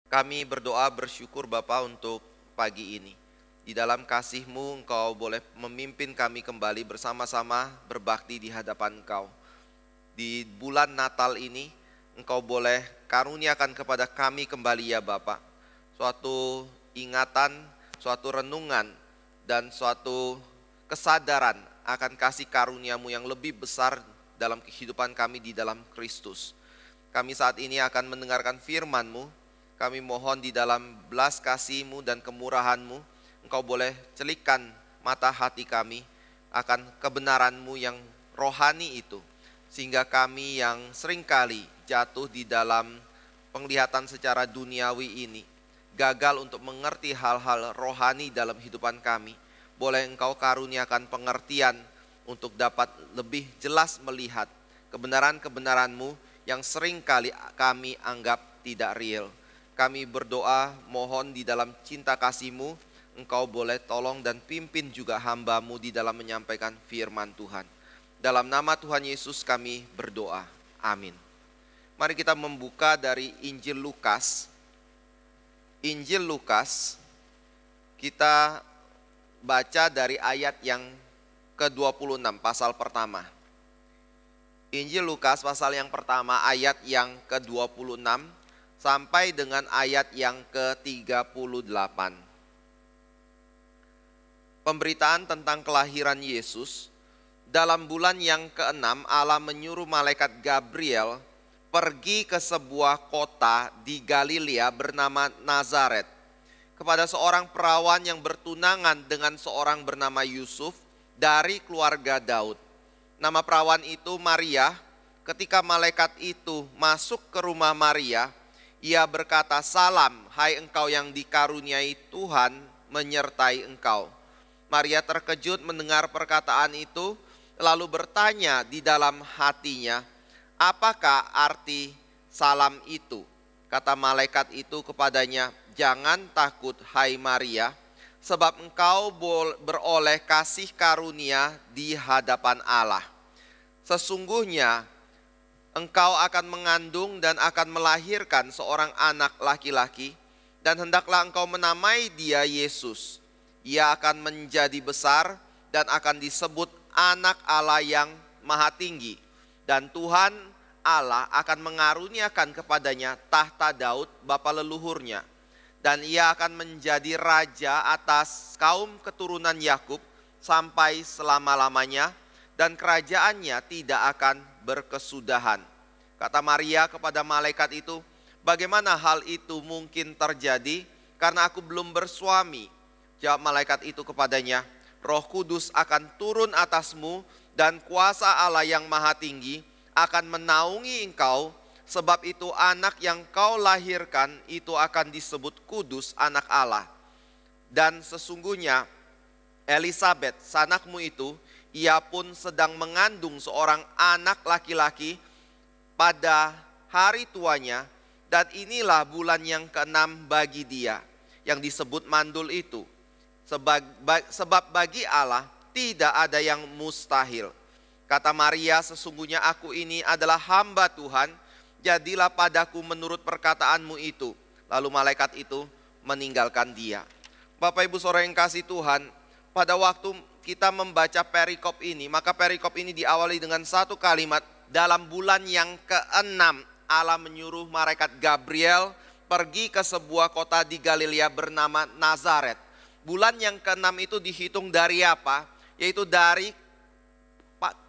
Kami berdoa bersyukur Bapa untuk pagi ini. Di dalam kasih-Mu Engkau boleh memimpin kami kembali bersama-sama berbakti di hadapan Engkau. Di bulan Natal ini Engkau boleh karuniakan kepada kami kembali ya Bapa, suatu ingatan, suatu renungan, dan suatu kesadaran akan kasih karunia-Mu yang lebih besar dalam kehidupan kami di dalam Kristus. Kami saat ini akan mendengarkan firman-Mu. Kami mohon di dalam belas kasih-Mu dan kemurahan-Mu, Engkau boleh celikkan mata hati kami akan kebenaran-Mu yang rohani itu. Sehingga kami yang seringkali jatuh di dalam penglihatan secara duniawi ini, gagal untuk mengerti hal-hal rohani dalam kehidupan kami, boleh Engkau karuniakan pengertian untuk dapat lebih jelas melihat kebenaran-kebenaran-Mu yang seringkali kami anggap tidak real. Kami berdoa mohon di dalam cinta kasih-Mu, Engkau boleh tolong dan pimpin juga hamba-Mu di dalam menyampaikan firman Tuhan. Dalam nama Tuhan Yesus kami berdoa. Amin. Mari kita membuka dari Injil Lukas. Injil Lukas, kita baca dari ayat yang ke-26, pasal pertama. Injil Lukas pasal yang pertama ayat yang ke-26 sampai dengan ayat yang ke-38. Pemberitaan tentang kelahiran Yesus. Dalam bulan yang ke-6 Allah menyuruh malaikat Gabriel pergi ke sebuah kota di Galilea bernama Nazaret, kepada seorang perawan yang bertunangan dengan seorang bernama Yusuf dari keluarga Daud. Nama perawan itu Maria. Ketika malaikat itu masuk ke rumah Maria, ia berkata, "Salam, hai engkau yang dikaruniai Tuhan menyertai engkau." Maria terkejut mendengar perkataan itu, lalu bertanya di dalam hatinya, "Apakah arti salam itu?" Kata malaikat itu kepadanya, "Jangan takut, hai Maria, sebab engkau beroleh kasih karunia di hadapan Allah. Sesungguhnya engkau akan mengandung dan akan melahirkan seorang anak laki-laki, dan hendaklah engkau menamai dia Yesus. Ia akan menjadi besar dan akan disebut anak Allah yang maha tinggi. Dan Tuhan Allah akan mengaruniakan kepadanya tahta Daud bapa leluhurnya. Dan ia akan menjadi raja atas kaum keturunan Yakub sampai selama-lamanya, dan kerajaannya tidak akan berkesudahan." Kata Maria kepada malaikat itu, "Bagaimana hal itu mungkin terjadi, karena aku belum bersuami?" Jawab malaikat itu kepadanya, "Roh Kudus akan turun atasmu, dan kuasa Allah yang maha tinggi akan menaungi engkau. Sebab itu anak yang kau lahirkan itu akan disebut kudus, anak Allah. Dan sesungguhnya Elisabet, sanakmu itu, ia pun sedang mengandung seorang anak laki-laki pada hari tuanya, dan inilah bulan yang ke-6 bagi dia, yang disebut mandul itu. Sebab bagi Allah tidak ada yang mustahil." Kata Maria, "Sesungguhnya aku ini adalah hamba Tuhan, jadilah padaku menurut perkataanmu itu." Lalu malaikat itu meninggalkan dia. Bapak Ibu Saudara yang kasih Tuhan, pada waktu kita membaca perikop ini, maka perikop ini diawali dengan satu kalimat, dalam bulan yang ke-6 Allah menyuruh malaikat Gabriel pergi ke sebuah kota di Galilea bernama Nazaret. Bulan yang ke-6 itu dihitung dari apa? Yaitu dari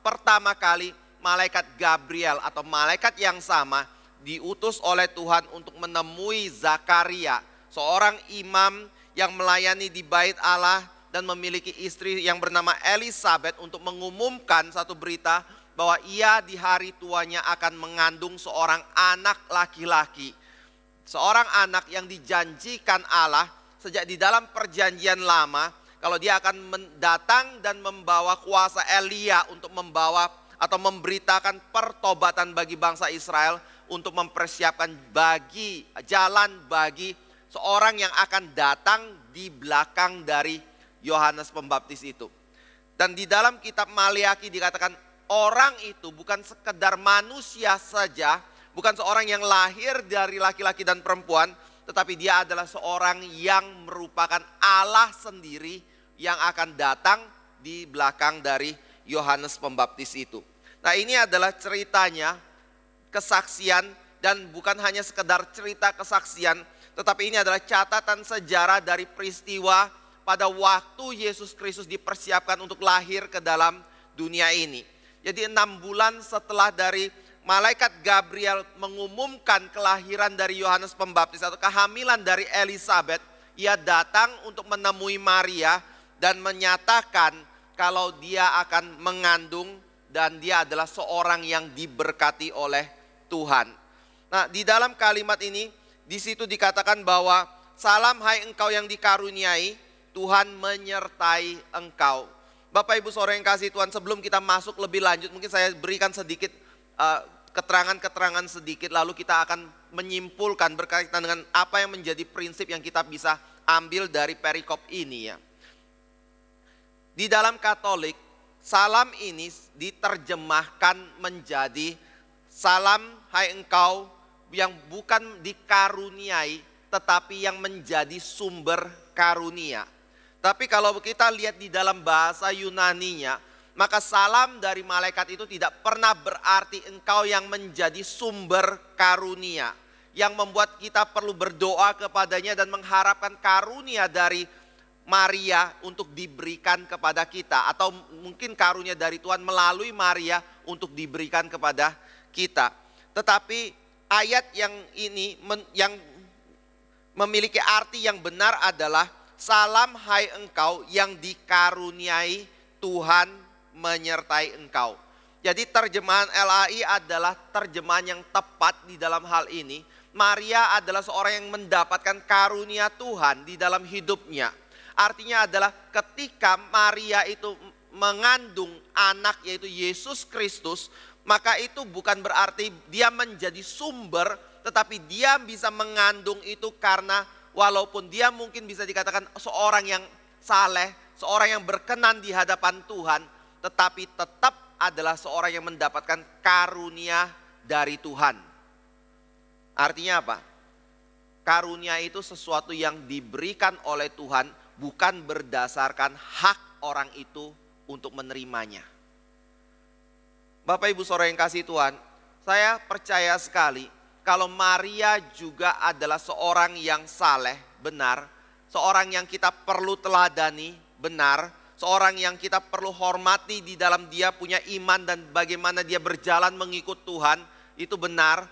pertama kali malaikat Gabriel atau malaikat yang sama diutus oleh Tuhan untuk menemui Zakaria, seorang imam yang melayani di bait Allah dan memiliki istri yang bernama Elisabet, untuk mengumumkan satu berita bahwa ia di hari tuanya akan mengandung seorang anak laki-laki. Seorang anak yang dijanjikan Allah sejak di dalam perjanjian lama, kalau dia akan datang dan membawa kuasa Elia untuk membawa atau memberitakan pertobatan bagi bangsa Israel, untuk mempersiapkan bagi jalan bagi seorang yang akan datang di belakang dari Yohanes Pembaptis itu. Dan di dalam kitab Maliaki dikatakan orang itu bukan sekedar manusia saja, bukan seorang yang lahir dari laki-laki dan perempuan, tetapi dia adalah seorang yang merupakan Allah sendiri yang akan datang di belakang dari Yohanes Pembaptis itu. Nah, ini adalah ceritanya, kesaksian, dan bukan hanya sekedar cerita kesaksian, tetapi ini adalah catatan sejarah dari peristiwa pada waktu Yesus Kristus dipersiapkan untuk lahir ke dalam dunia ini. Jadi 6 bulan setelah dari malaikat Gabriel mengumumkan kelahiran dari Yohanes Pembaptis atau kehamilan dari Elizabeth, ia datang untuk menemui Maria dan menyatakan kalau dia akan mengandung dan dia adalah seorang yang diberkati oleh Tuhan. Nah, di dalam kalimat ini, di situ dikatakan bahwa salam hai engkau yang dikaruniai, Tuhan menyertai engkau. Bapak Ibu Saudara yang kasih Tuhan, sebelum kita masuk lebih lanjut, mungkin saya berikan sedikit keterangan-keterangan sedikit, lalu kita akan menyimpulkan berkaitan dengan apa yang menjadi prinsip yang kita bisa ambil dari perikop ini ya. Di dalam Katolik, salam ini diterjemahkan menjadi salam hai engkau yang bukan dikaruniai, tetapi yang menjadi sumber karunia. Tapi kalau kita lihat di dalam bahasa Yunaninya, maka salam dari malaikat itu tidak pernah berarti engkau yang menjadi sumber karunia, yang membuat kita perlu berdoa kepadanya dan mengharapkan karunia dari Maria untuk diberikan kepada kita, atau mungkin karunia dari Tuhan melalui Maria untuk diberikan kepada kita. Tetapi ayat yang ini yang memiliki arti yang benar adalah salam hai engkau yang dikaruniai, Tuhan menyertai engkau. Jadi terjemahan LAI adalah terjemahan yang tepat di dalam hal ini. Maria adalah seorang yang mendapatkan karunia Tuhan di dalam hidupnya. Artinya adalah ketika Maria itu mengandung anak yaitu Yesus Kristus, maka itu bukan berarti dia menjadi sumber, tetapi dia bisa mengandung itu karena walaupun dia mungkin bisa dikatakan seorang yang saleh, seorang yang berkenan di hadapan Tuhan, tetapi tetap adalah seorang yang mendapatkan karunia dari Tuhan. Artinya apa? Karunia itu sesuatu yang diberikan oleh Tuhan, bukan berdasarkan hak orang itu untuk menerimanya. Bapak Ibu Saudara yang kasih Tuhan, saya percaya sekali kalau Maria juga adalah seorang yang saleh, benar, seorang yang kita perlu teladani, benar, seorang yang kita perlu hormati di dalam dia punya iman dan bagaimana dia berjalan mengikut Tuhan, itu benar.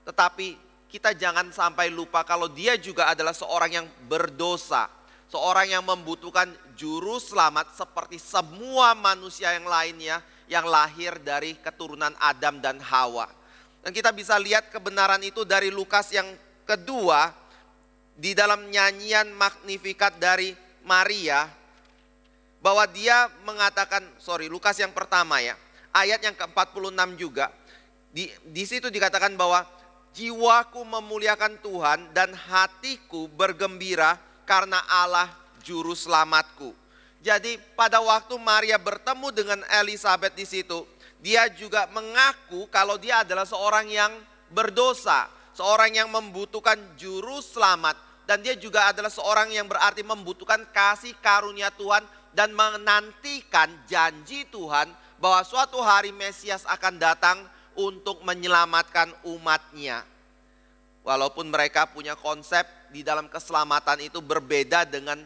Tetapi kita jangan sampai lupa kalau dia juga adalah seorang yang berdosa, seorang yang membutuhkan juru selamat seperti semua manusia yang lainnya yang lahir dari keturunan Adam dan Hawa. Dan kita bisa lihat kebenaran itu dari Lukas yang kedua, di dalam nyanyian Magnificat dari Maria, bahwa dia mengatakan, Lukas yang pertama ya, ayat yang ke-46 juga, di situ dikatakan bahwa jiwaku memuliakan Tuhan dan hatiku bergembira karena Allah juru selamatku. Jadi pada waktu Maria bertemu dengan Elizabeth di situ, dia juga mengaku kalau dia adalah seorang yang berdosa, seorang yang membutuhkan juru selamat, dan dia juga adalah seorang yang berarti membutuhkan kasih karunia Tuhan dan menantikan janji Tuhan bahwa suatu hari Mesias akan datang untuk menyelamatkan umatnya. Walaupun mereka punya konsep di dalam keselamatan itu berbeda dengan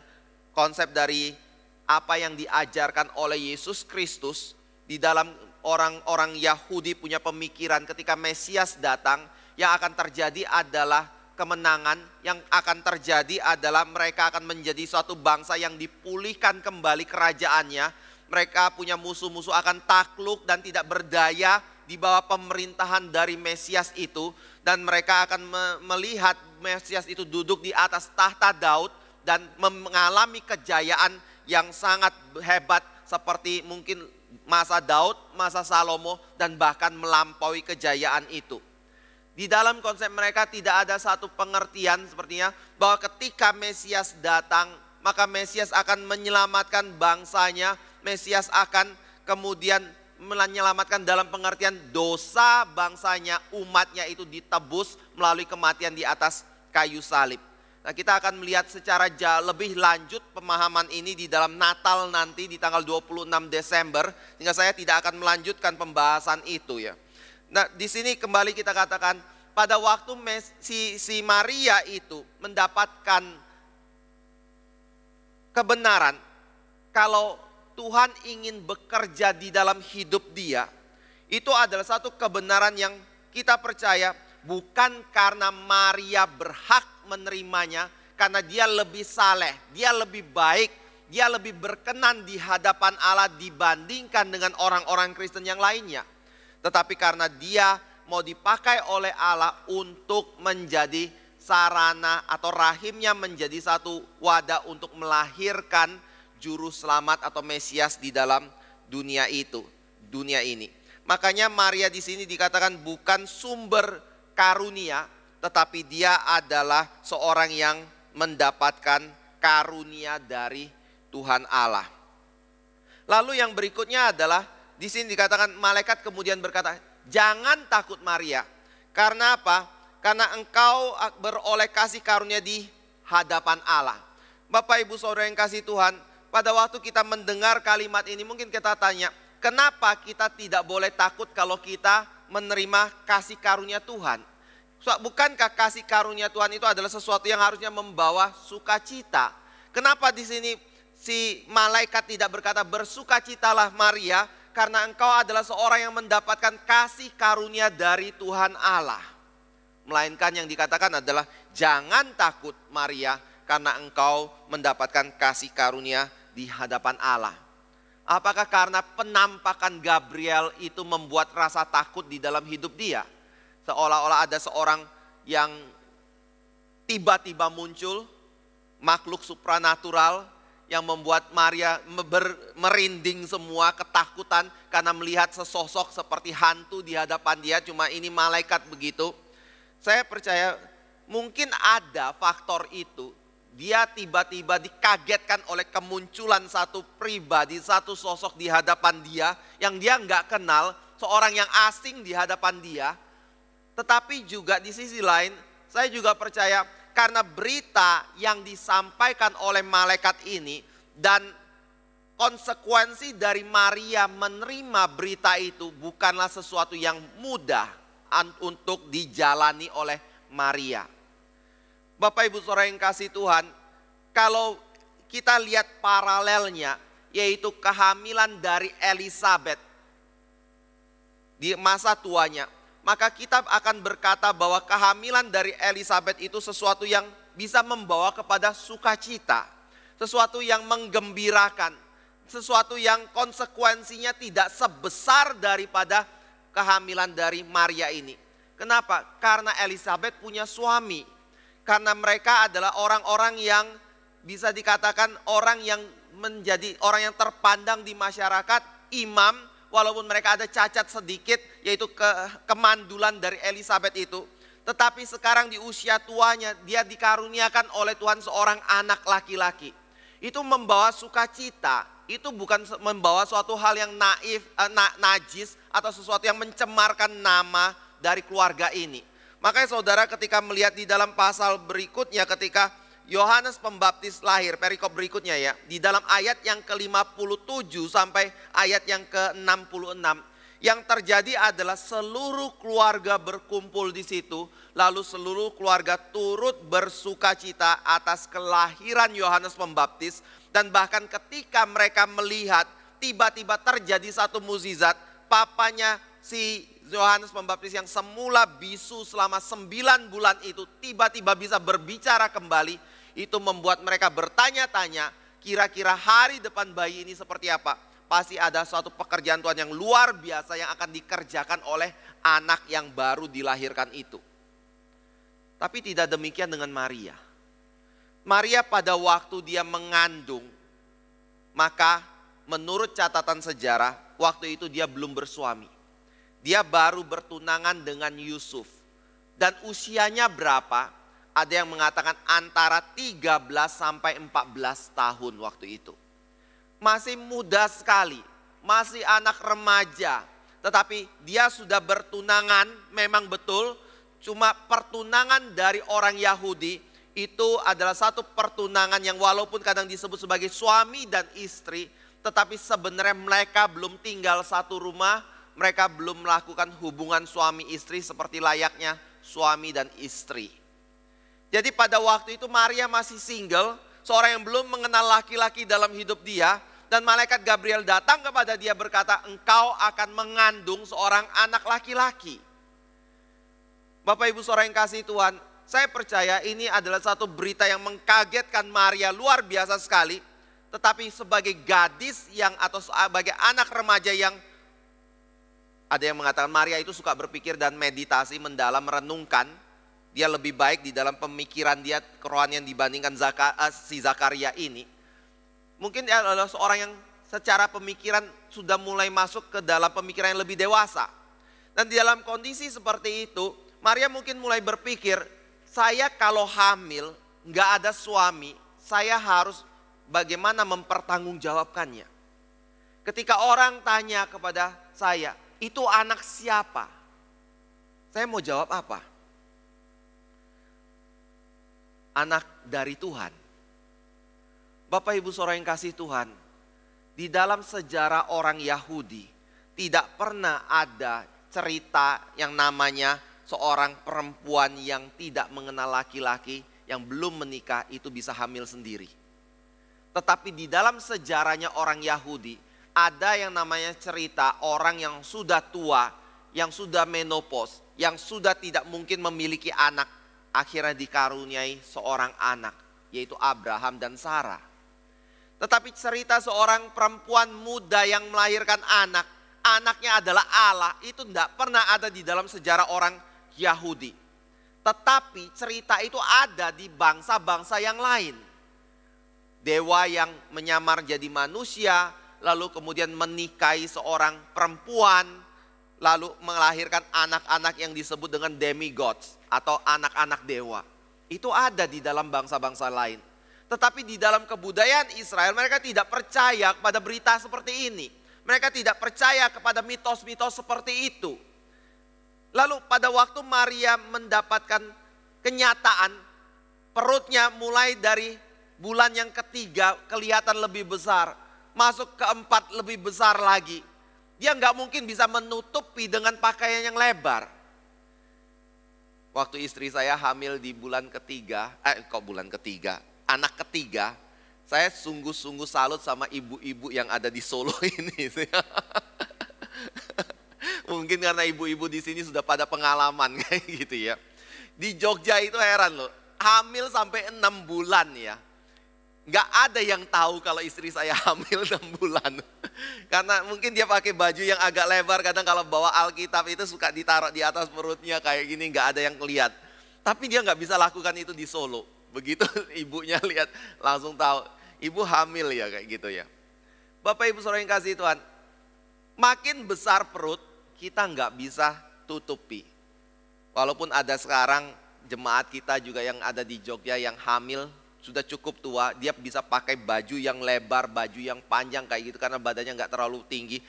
konsep dari apa yang diajarkan oleh Yesus Kristus. Di dalam orang-orang Yahudi punya pemikiran ketika Mesias datang, yang akan terjadi adalah kemenangan, yang akan terjadi adalah mereka akan menjadi suatu bangsa yang dipulihkan kembali kerajaannya. Mereka punya musuh-musuh akan takluk dan tidak berdaya di bawah pemerintahan dari Mesias itu. Dan mereka akan melihat Mesias itu duduk di atas tahta Daud dan mengalami kejayaan yang sangat hebat seperti mungkin masa Daud, masa Salomo, dan bahkan melampaui kejayaan itu. Di dalam konsep mereka tidak ada satu pengertian sepertinya bahwa ketika Mesias datang, maka Mesias akan menyelamatkan bangsanya. Mesias akan kemudian menyelamatkan dalam pengertian dosa bangsanya, umatnya itu ditebus melalui kematian di atas kayu salib. Nah, kita akan melihat secara lebih lanjut pemahaman ini di dalam Natal nanti di tanggal 26 Desember. Sehingga saya tidak akan melanjutkan pembahasan itu ya. Nah, di sini kembali kita katakan pada waktu si Maria itu mendapatkan kebenaran kalau Tuhan ingin bekerja di dalam hidup dia, itu adalah satu kebenaran yang kita percaya bukan karena Maria berhak menerimanya, karena dia lebih saleh, dia lebih baik, dia lebih berkenan di hadapan Allah dibandingkan dengan orang-orang Kristen yang lainnya. Tetapi karena dia mau dipakai oleh Allah untuk menjadi sarana atau rahimnya menjadi satu wadah untuk melahirkan juru selamat atau Mesias di dalam dunia ini. Makanya Maria di sini dikatakan bukan sumber karunia, tetapi dia adalah seorang yang mendapatkan karunia dari Tuhan Allah. Lalu yang berikutnya adalah di sini dikatakan malaikat kemudian berkata, "Jangan takut Maria." Karena apa? Karena engkau beroleh kasih karunia di hadapan Allah. Bapak Ibu Saudara yang kasih Tuhan, pada waktu kita mendengar kalimat ini mungkin kita tanya, kenapa kita tidak boleh takut kalau kita menerima kasih karunia Tuhan? Bukankah kasih karunia Tuhan itu adalah sesuatu yang harusnya membawa sukacita? Kenapa di sini si malaikat tidak berkata bersukacitalah Maria karena engkau adalah seorang yang mendapatkan kasih karunia dari Tuhan Allah. Melainkan yang dikatakan adalah jangan takut Maria karena engkau mendapatkan kasih karunia di hadapan Allah. Apakah karena penampakan Gabriel itu membuat rasa takut di dalam hidup dia? Seolah-olah ada seorang yang tiba-tiba muncul, makhluk supranatural yang membuat Maria merinding semua ketakutan karena melihat sesosok seperti hantu di hadapan dia, cuma ini malaikat begitu. Saya percaya mungkin ada faktor itu. Dia tiba-tiba dikagetkan oleh kemunculan satu pribadi, satu sosok di hadapan dia yang dia nggak kenal, seorang yang asing di hadapan dia. Tetapi juga di sisi lain, saya juga percaya karena berita yang disampaikan oleh malaikat ini dan konsekuensi dari Maria menerima berita itu bukanlah sesuatu yang mudah untuk dijalani oleh Maria. Bapak Ibu Saudara yang kasih Tuhan, kalau kita lihat paralelnya, yaitu kehamilan dari Elizabeth di masa tuanya, maka kita akan berkata bahwa kehamilan dari Elizabeth itu sesuatu yang bisa membawa kepada sukacita, sesuatu yang menggembirakan, sesuatu yang konsekuensinya tidak sebesar daripada kehamilan dari Maria ini. Kenapa? Karena Elizabeth punya suami. Karena mereka adalah orang-orang yang bisa dikatakan orang yang menjadi orang yang terpandang di masyarakat, imam, walaupun mereka ada cacat sedikit yaitu kemandulan dari Elizabeth itu. Tetapi sekarang di usia tuanya dia dikaruniakan oleh Tuhan seorang anak laki-laki. Itu membawa sukacita, itu bukan membawa suatu hal yang naif, najis atau sesuatu yang mencemarkan nama dari keluarga ini. Makanya saudara ketika melihat di dalam pasal berikutnya ketika Yohanes Pembaptis lahir, perikop berikutnya ya, di dalam ayat yang ke-57 sampai ayat yang ke-66, yang terjadi adalah seluruh keluarga berkumpul di situ, lalu seluruh keluarga turut bersukacita atas kelahiran Yohanes Pembaptis, dan bahkan ketika mereka melihat tiba-tiba terjadi satu mukjizat, papanya si Yohanes Pembaptis yang semula bisu selama 9 bulan itu tiba-tiba bisa berbicara kembali. Itu membuat mereka bertanya-tanya, kira-kira hari depan bayi ini seperti apa? Pasti ada suatu pekerjaan Tuhan yang luar biasa yang akan dikerjakan oleh anak yang baru dilahirkan itu. Tapi tidak demikian dengan Maria. Maria pada waktu dia mengandung, maka menurut catatan sejarah, waktu itu dia belum bersuami. Dia baru bertunangan dengan Yusuf. Dan usianya berapa? Ada yang mengatakan antara 13 sampai 14 tahun waktu itu. Masih muda sekali, masih anak remaja. Tetapi dia sudah bertunangan, memang betul. Cuma pertunangan dari orang Yahudi itu adalah satu pertunangan yang walaupun kadang disebut sebagai suami dan istri, tetapi sebenarnya mereka belum tinggal satu rumah, mereka belum melakukan hubungan suami istri seperti layaknya suami dan istri. Jadi pada waktu itu Maria masih single, seorang yang belum mengenal laki-laki dalam hidup dia, dan malaikat Gabriel datang kepada dia berkata, engkau akan mengandung seorang anak laki-laki. Bapak Ibu saudara yang kasih Tuhan, saya percaya ini adalah satu berita yang mengkagetkan Maria luar biasa sekali. Tetapi sebagai gadis yang atau sebagai anak remaja yang ada yang mengatakan Maria itu suka berpikir dan meditasi, mendalam, merenungkan. Dia lebih baik di dalam pemikiran dia kerohanian dibandingkan si Zakaria ini. Mungkin dia adalah seorang yang secara pemikiran sudah mulai masuk ke dalam pemikiran yang lebih dewasa. Dan di dalam kondisi seperti itu, Maria mungkin mulai berpikir, saya kalau hamil, nggak ada suami, saya harus bagaimana mempertanggungjawabkannya. Ketika orang tanya kepada saya, itu anak siapa? Saya mau jawab apa? Anak dari Tuhan. Bapak Ibu saudara yang kasih Tuhan, di dalam sejarah orang Yahudi tidak pernah ada cerita yang namanya seorang perempuan yang tidak mengenal laki-laki, yang belum menikah itu bisa hamil sendiri. Tetapi di dalam sejarahnya orang Yahudi ada yang namanya cerita orang yang sudah tua, yang sudah menopause, yang sudah tidak mungkin memiliki anak, akhirnya dikaruniai seorang anak, yaitu Abraham dan Sarah. Tetapi cerita seorang perempuan muda yang melahirkan anak, anaknya adalah Allah, itu tidak pernah ada di dalam sejarah orang Yahudi. Tetapi cerita itu ada di bangsa-bangsa yang lain. Dewa yang menyamar jadi manusia, lalu kemudian menikahi seorang perempuan, lalu melahirkan anak-anak yang disebut dengan demigods atau anak-anak dewa. Itu ada di dalam bangsa-bangsa lain. Tetapi di dalam kebudayaan Israel mereka tidak percaya kepada berita seperti ini. Mereka tidak percaya kepada mitos-mitos seperti itu. Lalu pada waktu Maria mendapatkan kenyataan, perutnya mulai dari bulan yang ketiga kelihatan lebih besar, masuk ke 4 lebih besar lagi. Dia nggak mungkin bisa menutupi dengan pakaian yang lebar. Waktu istri saya hamil di bulan ketiga, anak ketiga, saya sungguh-sungguh salut sama ibu-ibu yang ada di Solo ini. Mungkin karena ibu-ibu di sini sudah pada pengalaman kayak gitu ya. Di Jogja itu heran loh, hamil sampai 6 bulan ya. Nggak ada yang tahu kalau istri saya hamil 6 bulan. Karena mungkin dia pakai baju yang agak lebar, kadang kalau bawa Alkitab itu suka ditaruh di atas perutnya kayak gini, nggak ada yang lihat. Tapi dia nggak bisa lakukan itu di Solo. Begitu ibunya lihat langsung tahu, ibu hamil ya kayak gitu ya. Bapak Ibu saudara yang kasih Tuhan, makin besar perut kita nggak bisa tutupi. Walaupun ada sekarang jemaat kita juga yang ada di Jogja yang hamil, sudah cukup tua, dia bisa pakai baju yang lebar, baju yang panjang kayak gitu karena badannya nggak terlalu tinggi,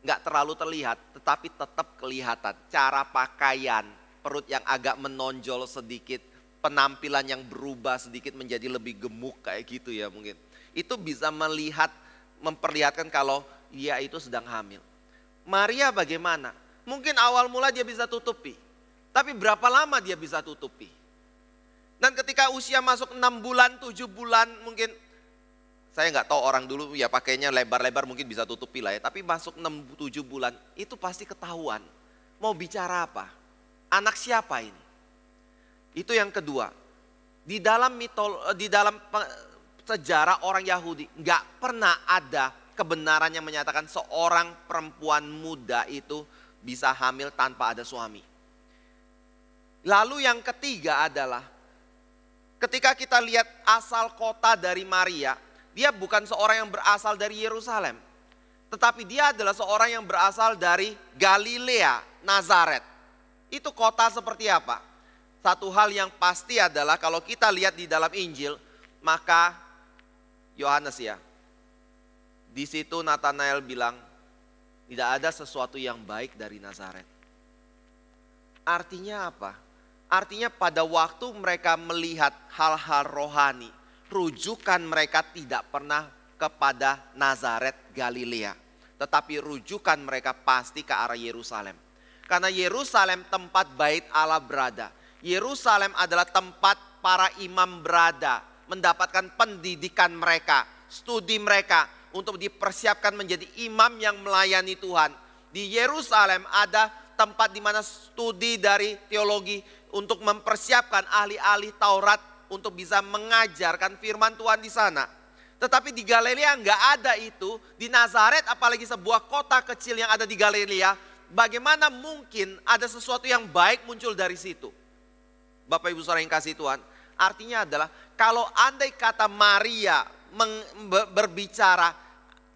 nggak terlalu terlihat, tetapi tetap kelihatan. Cara pakaian, perut yang agak menonjol sedikit, penampilan yang berubah sedikit menjadi lebih gemuk kayak gitu ya mungkin. Itu bisa memperlihatkan kalau dia itu sedang hamil. Maria bagaimana? Mungkin awal mula dia bisa tutupi, tapi berapa lama dia bisa tutupi? Dan ketika usia masuk 6 bulan, 7 bulan mungkin, saya nggak tahu orang dulu ya pakainya lebar-lebar mungkin bisa tutupi lah ya. Tapi masuk 6-7 bulan itu pasti ketahuan. Mau bicara apa? Anak siapa ini? Itu yang kedua. Di dalam sejarah orang Yahudi nggak pernah ada kebenaran yang menyatakan seorang perempuan muda itu bisa hamil tanpa ada suami. Lalu yang ketiga adalah ketika kita lihat asal kota dari Maria, dia bukan seorang yang berasal dari Yerusalem, tetapi dia adalah seorang yang berasal dari Galilea, Nazaret. Itu kota seperti apa? Satu hal yang pasti adalah kalau kita lihat di dalam Injil, maka Yohanes ya, di situ Nathanael bilang, tidak ada sesuatu yang baik dari Nazaret. Artinya apa? Artinya pada waktu mereka melihat hal-hal rohani, rujukan mereka tidak pernah kepada Nazaret Galilea. Tetapi rujukan mereka pasti ke arah Yerusalem. Karena Yerusalem tempat bait Allah berada. Yerusalem adalah tempat para imam berada, mendapatkan pendidikan mereka, studi mereka untuk dipersiapkan menjadi imam yang melayani Tuhan. Di Yerusalem ada tempat di mana studi dari teologi untuk mempersiapkan ahli-ahli Taurat untuk bisa mengajarkan firman Tuhan di sana. Tetapi di Galilea nggak ada itu. Di Nazaret, apalagi sebuah kota kecil yang ada di Galilea, bagaimana mungkin ada sesuatu yang baik muncul dari situ? Bapak Ibu Saudara yang kasih Tuhan, artinya adalah kalau andai kata Maria berbicara,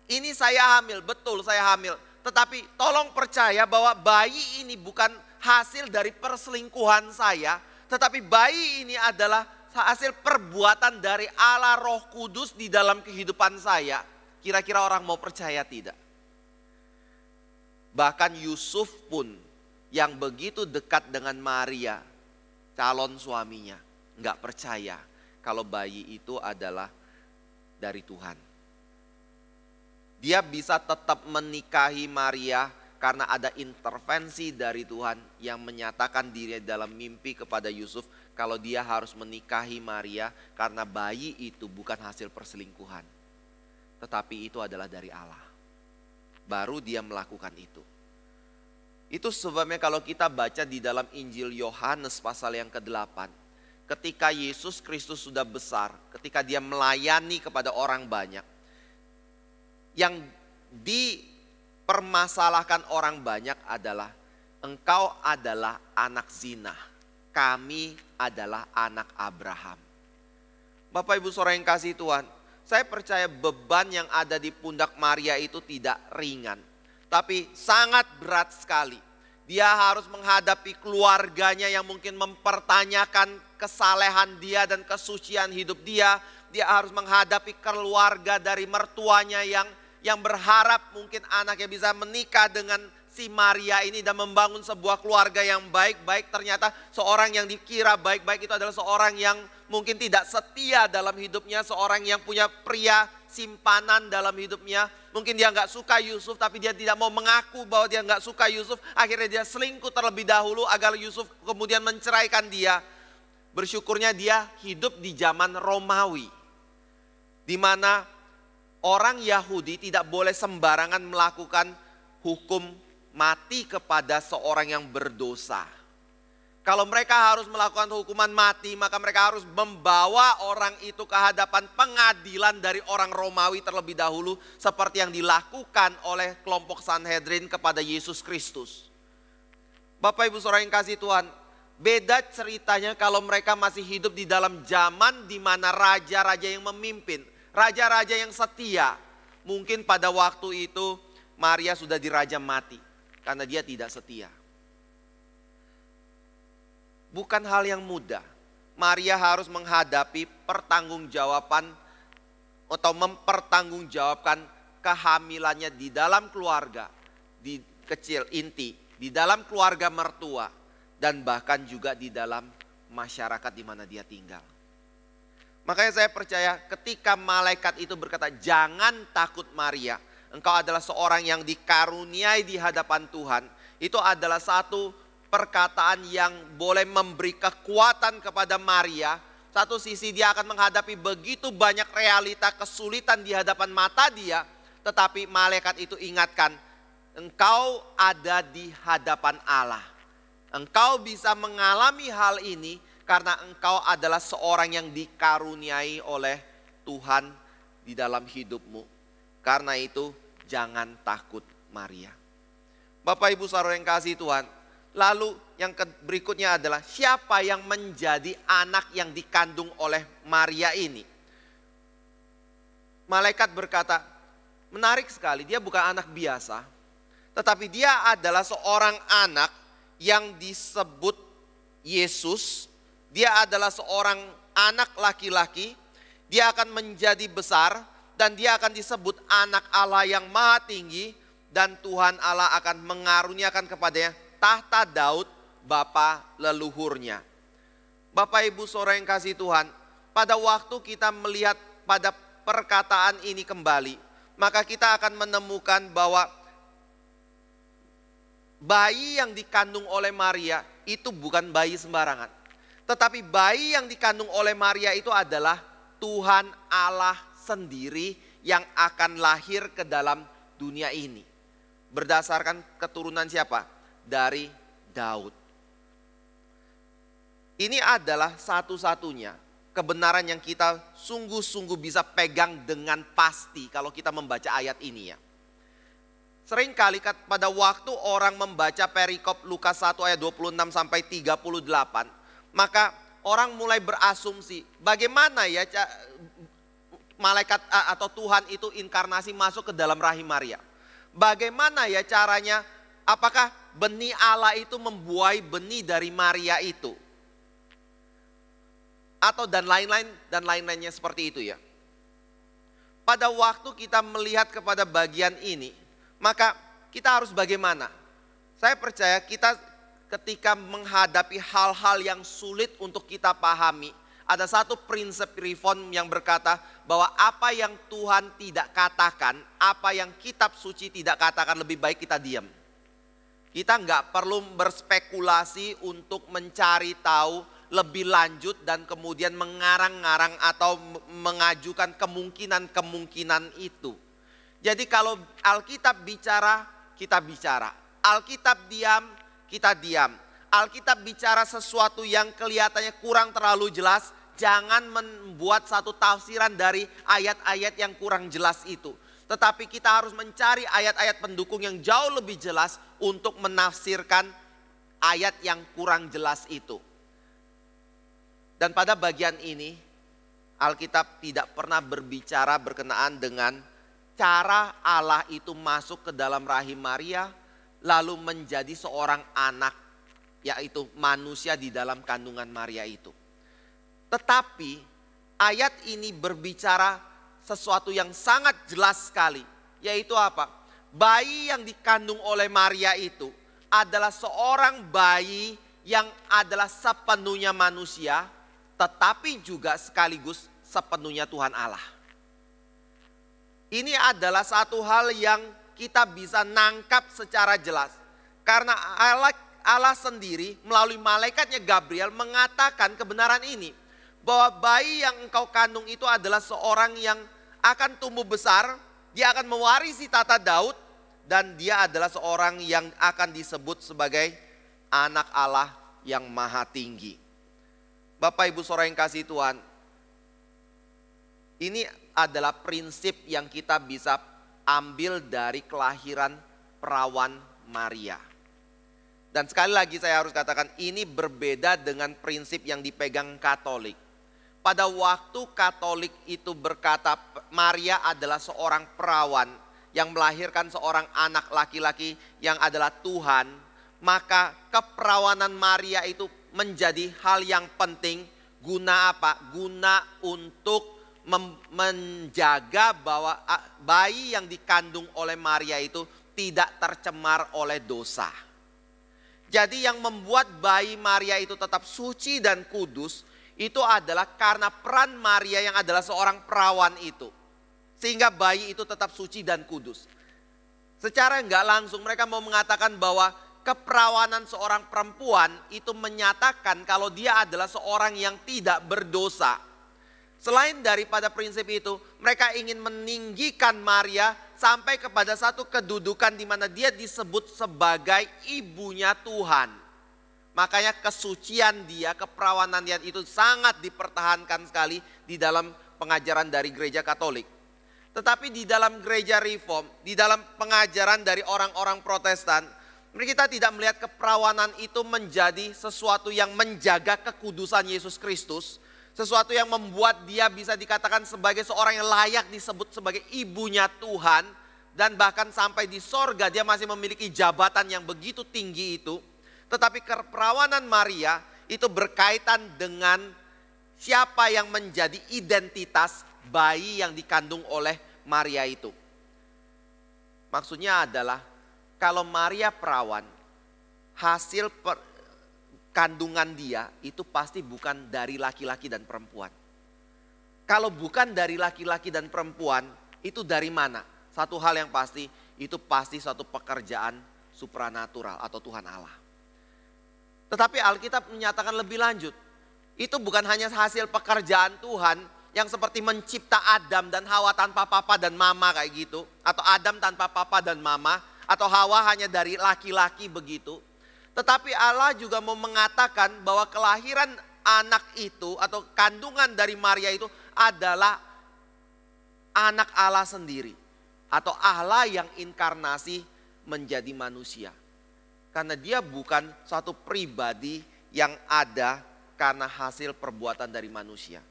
ini saya hamil, betul saya hamil. Tetapi tolong percaya bahwa bayi ini bukan hasil dari perselingkuhan saya, tetapi bayi ini adalah hasil perbuatan dari Allah Roh Kudus di dalam kehidupan saya. Kira-kira orang mau percaya tidak? Bahkan Yusuf pun yang begitu dekat dengan Maria, calon suaminya, nggak percaya kalau bayi itu adalah dari Tuhan. Dia bisa tetap menikahi Maria karena ada intervensi dari Tuhan yang menyatakan diri dalam mimpi kepada Yusuf kalau dia harus menikahi Maria karena bayi itu bukan hasil perselingkuhan. Tetapi itu adalah dari Allah. Baru dia melakukan itu. Itu sebabnya kalau kita baca di dalam Injil Yohanes pasal yang ke-8. Ketika Yesus Kristus sudah besar, ketika dia melayani kepada orang banyak. Yang dipermasalahkan orang banyak adalah engkau adalah anak zina, kami adalah anak Abraham. Bapak Ibu Saudara yang kasih Tuhan, saya percaya beban yang ada di pundak Maria itu tidak ringan, tapi sangat berat sekali. Dia harus menghadapi keluarganya yang mungkin mempertanyakan kesalehan dia dan kesucian hidup dia. Dia harus menghadapi keluarga dari mertuanya yang berharap mungkin anaknya bisa menikah dengan si Maria ini dan membangun sebuah keluarga yang baik-baik. Ternyata seorang yang dikira baik-baik itu adalah seorang yang mungkin tidak setia dalam hidupnya, seorang yang punya pria simpanan dalam hidupnya. Mungkin dia nggak suka Yusuf, tapi dia tidak mau mengaku bahwa dia nggak suka Yusuf. Akhirnya dia selingkuh terlebih dahulu agar Yusuf kemudian menceraikan dia. Bersyukurnya dia hidup di zaman Romawi, di mana orang Yahudi tidak boleh sembarangan melakukan hukum mati kepada seorang yang berdosa. Kalau mereka harus melakukan hukuman mati, maka mereka harus membawa orang itu ke hadapan pengadilan dari orang Romawi terlebih dahulu, seperti yang dilakukan oleh kelompok Sanhedrin kepada Yesus Kristus. Bapak Ibu Saudara yang kasih Tuhan, beda ceritanya kalau mereka masih hidup di dalam zaman di mana raja-raja yang memimpin, raja-raja yang setia. Mungkin pada waktu itu Maria sudah dirajam mati karena dia tidak setia. Bukan hal yang mudah. Maria harus menghadapi pertanggungjawaban atau mempertanggungjawabkan kehamilannya di dalam keluarga, di kecil inti, di dalam keluarga mertua, dan bahkan juga di dalam masyarakat di mana dia tinggal. Makanya saya percaya ketika malaikat itu berkata, jangan takut Maria, engkau adalah seorang yang dikaruniai di hadapan Tuhan. Itu adalah satu perkataan yang boleh memberi kekuatan kepada Maria. Satu sisi dia akan menghadapi begitu banyak realita kesulitan di hadapan mata dia. Tetapi malaikat itu ingatkan, engkau ada di hadapan Allah. Engkau bisa mengalami hal ini karena engkau adalah seorang yang dikaruniai oleh Tuhan di dalam hidupmu. Karena itu jangan takut Maria. Bapak Ibu Saudara yang kasih Tuhan, lalu yang berikutnya adalah siapa yang menjadi anak yang dikandung oleh Maria ini. Malaikat berkata, menarik sekali, dia bukan anak biasa. Tetapi dia adalah seorang anak yang disebut Yesus. Dia adalah seorang anak laki-laki. Dia akan menjadi besar dan dia akan disebut anak Allah yang maha tinggi. Dan Tuhan Allah akan mengaruniakan kepadanya tahta Daud bapa leluhurnya. Bapak Ibu Saudara yang kasih Tuhan, pada waktu kita melihat pada perkataan ini kembali, maka kita akan menemukan bahwa bayi yang dikandung oleh Maria itu bukan bayi sembarangan. Tetapi bayi yang dikandung oleh Maria itu adalah Tuhan Allah sendiri yang akan lahir ke dalam dunia ini. Berdasarkan keturunan siapa? Dari Daud. Ini adalah satu-satunya kebenaran yang kita sungguh-sungguh bisa pegang dengan pasti kalau kita membaca ayat ini ya. Seringkali pada waktu orang membaca perikop Lukas 1 ayat 26 sampai 38, maka orang mulai berasumsi bagaimana ya malaikat atau Tuhan itu inkarnasi masuk ke dalam rahim Maria. Bagaimana ya caranya, apakah benih Allah itu membuai benih dari Maria itu? Atau dan lain-lainnya seperti itu ya. Pada waktu kita melihat kepada bagian ini, maka kita harus bagaimana? Saya percaya kita ketika menghadapi hal-hal yang sulit untuk kita pahami, ada satu prinsip reform yang berkata bahwa apa yang Tuhan tidak katakan, apa yang kitab suci tidak katakan, lebih baik kita diam. Kita nggak perlu berspekulasi untuk mencari tahu lebih lanjut dan kemudian mengarang-ngarang atau mengajukan kemungkinan-kemungkinan itu. Jadi kalau Alkitab bicara, kita bicara. Alkitab diam, kita diam. Alkitab bicara sesuatu yang kelihatannya kurang terlalu jelas, jangan membuat satu tafsiran dari ayat-ayat yang kurang jelas itu. Tetapi kita harus mencari ayat-ayat pendukung yang jauh lebih jelas untuk menafsirkan ayat yang kurang jelas itu. Dan pada bagian ini, Alkitab tidak pernah berbicara berkenaan dengan cara Allah itu masuk ke dalam rahim Maria, lalu menjadi seorang anak, yaitu manusia di dalam kandungan Maria itu. Tetapi ayat ini berbicara sesuatu yang sangat jelas sekali, yaitu apa? Bayi yang dikandung oleh Maria itu adalah seorang bayi yang adalah sepenuhnya manusia, tetapi juga sekaligus sepenuhnya Tuhan Allah. Ini adalah satu hal yang kita bisa nangkap secara jelas. Karena Allah sendiri melalui malaikatnya Gabriel mengatakan kebenaran ini. Bahwa bayi yang engkau kandung itu adalah seorang yang akan tumbuh besar. Dia akan mewarisi tata Daud. Dan dia adalah seorang yang akan disebut sebagai anak Allah yang maha tinggi. Bapak Ibu Saudara yang kasih Tuhan, ini adalah prinsip yang kita bisa ambil dari kelahiran perawan Maria. Dan sekali lagi saya harus katakan ini berbeda dengan prinsip yang dipegang Katolik. Pada waktu Katolik itu berkata Maria adalah seorang perawan yang melahirkan seorang anak laki-laki yang adalah Tuhan, maka keperawanan Maria itu menjadi hal yang penting. Guna apa? Guna untuk menjaga bahwa bayi yang dikandung oleh Maria itu tidak tercemar oleh dosa. Jadi yang membuat bayi Maria itu tetap suci dan kudus itu adalah karena peran Maria yang adalah seorang perawan itu. Sehingga bayi itu tetap suci dan kudus. Secara enggak langsung mereka mau mengatakan bahwa keperawanan seorang perempuan itu menyatakan kalau dia adalah seorang yang tidak berdosa. Selain daripada prinsip itu, mereka ingin meninggikan Maria sampai kepada satu kedudukan di mana dia disebut sebagai ibunya Tuhan. Makanya kesucian dia, keperawanan dia itu sangat dipertahankan sekali di dalam pengajaran dari gereja Katolik. Tetapi di dalam gereja Reform, di dalam pengajaran dari orang-orang Protestan, kita tidak melihat keperawanan itu menjadi sesuatu yang menjaga kekudusan Yesus Kristus. Sesuatu yang membuat dia bisa dikatakan sebagai seorang yang layak disebut sebagai ibunya Tuhan. Dan bahkan sampai di sorga dia masih memiliki jabatan yang begitu tinggi itu. Tetapi keperawanan Maria itu berkaitan dengan siapa yang menjadi identitas bayi yang dikandung oleh Maria itu. Maksudnya adalah kalau Maria perawan, hasil kandungan dia itu pasti bukan dari laki-laki dan perempuan. Kalau bukan dari laki-laki dan perempuan, itu dari mana? Satu hal yang pasti, itu pasti suatu pekerjaan supranatural atau Tuhan Allah. Tetapi Alkitab menyatakan lebih lanjut. Itu bukan hanya hasil pekerjaan Tuhan yang seperti mencipta Adam dan Hawa tanpa papa dan mama kayak gitu. Atau Adam tanpa papa dan mama. Atau Hawa hanya dari laki-laki begitu. Tetapi Allah juga mau mengatakan bahwa kelahiran anak itu atau kandungan dari Maria itu adalah anak Allah sendiri. Atau Allah yang inkarnasi menjadi manusia. Karena dia bukan suatu pribadi yang ada karena hasil perbuatan dari manusia.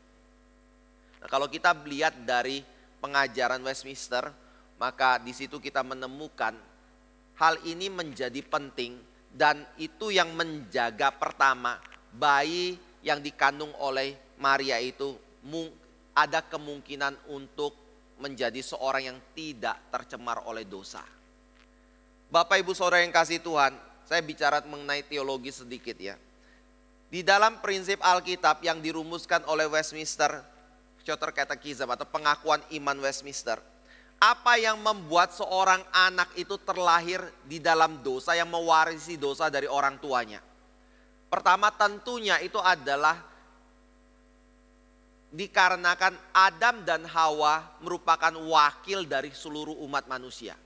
Nah, kalau kita lihat dari pengajaran Westminster, maka di situ kita menemukan hal ini menjadi penting dan itu yang menjaga pertama bayi yang dikandung oleh Maria itu ada kemungkinan untuk menjadi seorang yang tidak tercemar oleh dosa. Bapak Ibu Saudara yang kasih Tuhan, saya bicara mengenai teologi sedikit ya. Di dalam prinsip Alkitab yang dirumuskan oleh Westminster Shorter Catechism atau pengakuan iman Westminster, apa yang membuat seorang anak itu terlahir di dalam dosa yang mewarisi dosa dari orang tuanya? Pertama tentunya itu adalah dikarenakan Adam dan Hawa merupakan wakil dari seluruh umat manusia.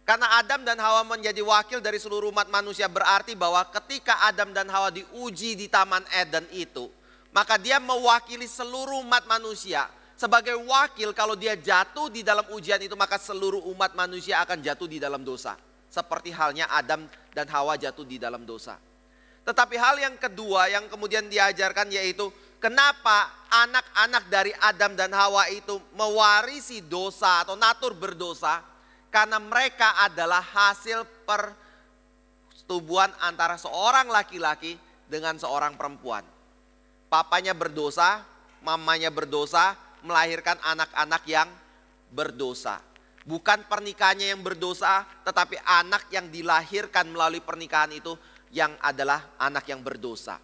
Karena Adam dan Hawa menjadi wakil dari seluruh umat manusia berarti bahwa ketika Adam dan Hawa diuji di Taman Eden itu, maka dia mewakili seluruh umat manusia. Sebagai wakil kalau dia jatuh di dalam ujian itu maka seluruh umat manusia akan jatuh di dalam dosa. Seperti halnya Adam dan Hawa jatuh di dalam dosa. Tetapi hal yang kedua yang kemudian diajarkan yaitu kenapa anak-anak dari Adam dan Hawa itu mewarisi dosa atau natur berdosa. Karena mereka adalah hasil persetubuhan antara seorang laki-laki dengan seorang perempuan. Papanya berdosa, mamanya berdosa, melahirkan anak-anak yang berdosa. Bukan pernikahannya yang berdosa, tetapi anak yang dilahirkan melalui pernikahan itu yang adalah anak yang berdosa.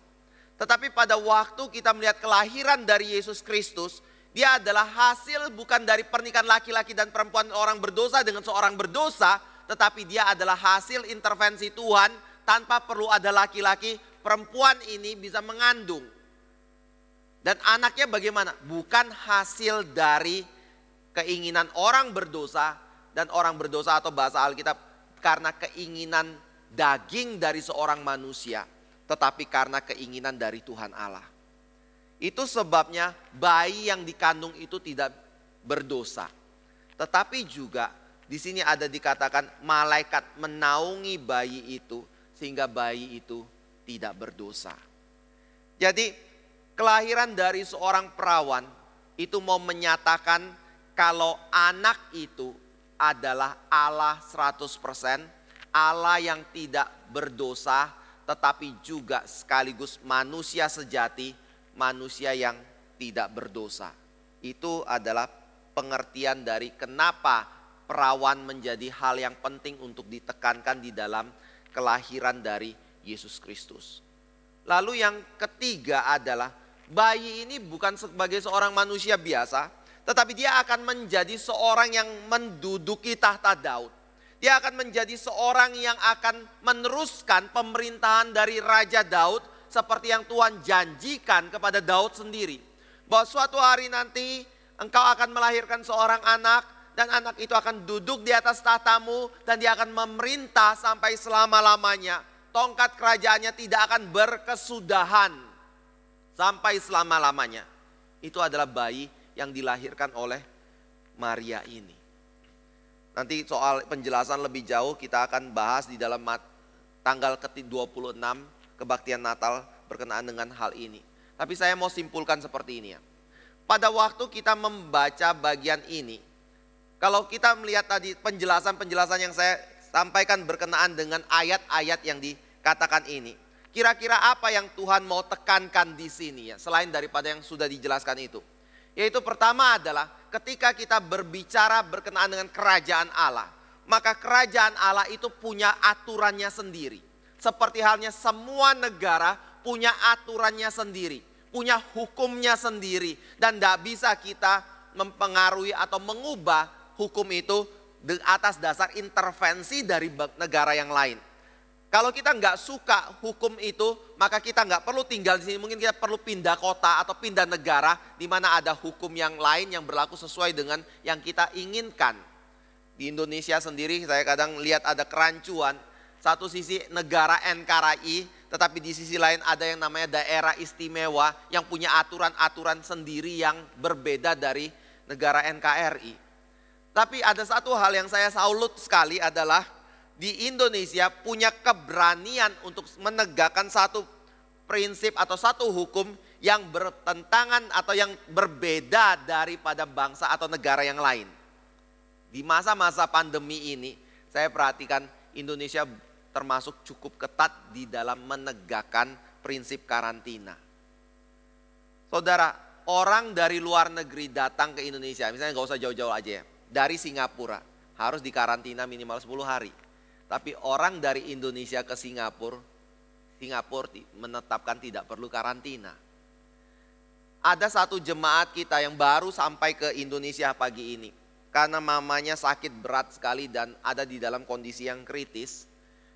Tetapi pada waktu kita melihat kelahiran dari Yesus Kristus, dia adalah hasil bukan dari pernikahan laki-laki dan perempuan orang berdosa dengan seorang berdosa, tetapi dia adalah hasil intervensi Tuhan tanpa perlu ada laki-laki, perempuan ini bisa mengandung. Dan anaknya bagaimana? Bukan hasil dari keinginan orang berdosa dan orang berdosa atau bahasa Alkitab karena keinginan daging dari seorang manusia, tetapi karena keinginan dari Tuhan Allah. Itu sebabnya bayi yang dikandung itu tidak berdosa. Tetapi juga di sini ada dikatakan malaikat menaungi bayi itu sehingga bayi itu tidak berdosa. Jadi kelahiran dari seorang perawan itu mau menyatakan kalau anak itu adalah Allah 100%, Allah yang tidak berdosa tetapi juga sekaligus manusia sejati, manusia yang tidak berdosa. Itu adalah pengertian dari kenapa perawan menjadi hal yang penting untuk ditekankan di dalam kelahiran dari Yesus Kristus. Lalu yang ketiga adalah bayi ini bukan sebagai seorang manusia biasa, tetapi dia akan menjadi seorang yang menduduki tahta Daud. Dia akan menjadi seorang yang akan meneruskan pemerintahan dari Raja Daud seperti yang Tuhan janjikan kepada Daud sendiri. Bahwa suatu hari nanti engkau akan melahirkan seorang anak dan anak itu akan duduk di atas tahtamu dan dia akan memerintah sampai selama-lamanya. Tongkat kerajaannya tidak akan berkesudahan sampai selama-lamanya. Itu adalah bayi yang dilahirkan oleh Maria ini. Nanti soal penjelasan lebih jauh kita akan bahas di dalam tanggal ke-26 kebaktian Natal berkenaan dengan hal ini. Tapi saya mau simpulkan seperti ini ya. Pada waktu kita membaca bagian ini, kalau kita melihat tadi penjelasan-penjelasan yang saya sampaikan berkenaan dengan ayat-ayat yang dikatakan ini, kira-kira apa yang Tuhan mau tekankan di sini ya, selain daripada yang sudah dijelaskan itu. Yaitu pertama adalah ketika kita berbicara berkenaan dengan kerajaan Allah, maka kerajaan Allah itu punya aturannya sendiri. Seperti halnya semua negara punya aturannya sendiri, punya hukumnya sendiri. Dan tidak bisa kita mempengaruhi atau mengubah hukum itu atas dasar intervensi dari negara yang lain. Kalau kita nggak suka hukum itu, maka kita nggak perlu tinggal di sini. Mungkin kita perlu pindah kota atau pindah negara di mana ada hukum yang lain yang berlaku sesuai dengan yang kita inginkan. Di Indonesia sendiri saya kadang lihat ada kerancuan. Satu sisi negara NKRI, tetapi di sisi lain ada yang namanya daerah istimewa yang punya aturan-aturan sendiri yang berbeda dari negara NKRI. Tapi ada satu hal yang saya salut sekali adalah di Indonesia punya keberanian untuk menegakkan satu prinsip atau satu hukum yang bertentangan atau yang berbeda daripada bangsa atau negara yang lain. Di masa-masa pandemi ini saya perhatikan Indonesia termasuk cukup ketat di dalam menegakkan prinsip karantina. Saudara, orang dari luar negeri datang ke Indonesia, misalnya nggak usah jauh-jauh aja ya, dari Singapura harus dikarantina minimal 10 hari. Tapi orang dari Indonesia ke Singapura menetapkan tidak perlu karantina. Ada satu jemaat kita yang baru sampai ke Indonesia pagi ini. Karena mamanya sakit berat sekali dan ada di dalam kondisi yang kritis.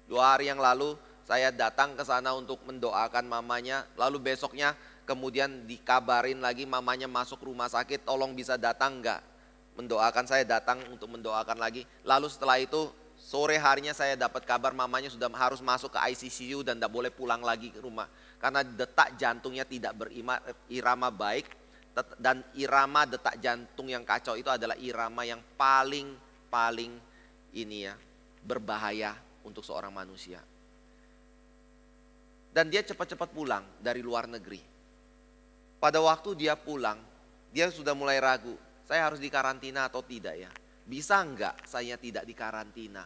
2 hari yang lalu saya datang ke sana untuk mendoakan mamanya. Lalu besoknya kemudian dikabarin lagi mamanya masuk rumah sakit. Tolong bisa datang enggak? Mendoakan, saya datang untuk mendoakan lagi. Lalu setelah itu sore harinya saya dapat kabar mamanya sudah harus masuk ke ICU dan tidak boleh pulang lagi ke rumah. Karena detak jantungnya tidak berirama baik. Dan irama detak jantung yang kacau itu adalah irama yang paling berbahaya untuk seorang manusia. Dan dia cepat-cepat pulang dari luar negeri. Pada waktu dia pulang, dia sudah mulai ragu. Saya harus dikarantina atau tidak ya? Bisa enggak saya tidak dikarantina?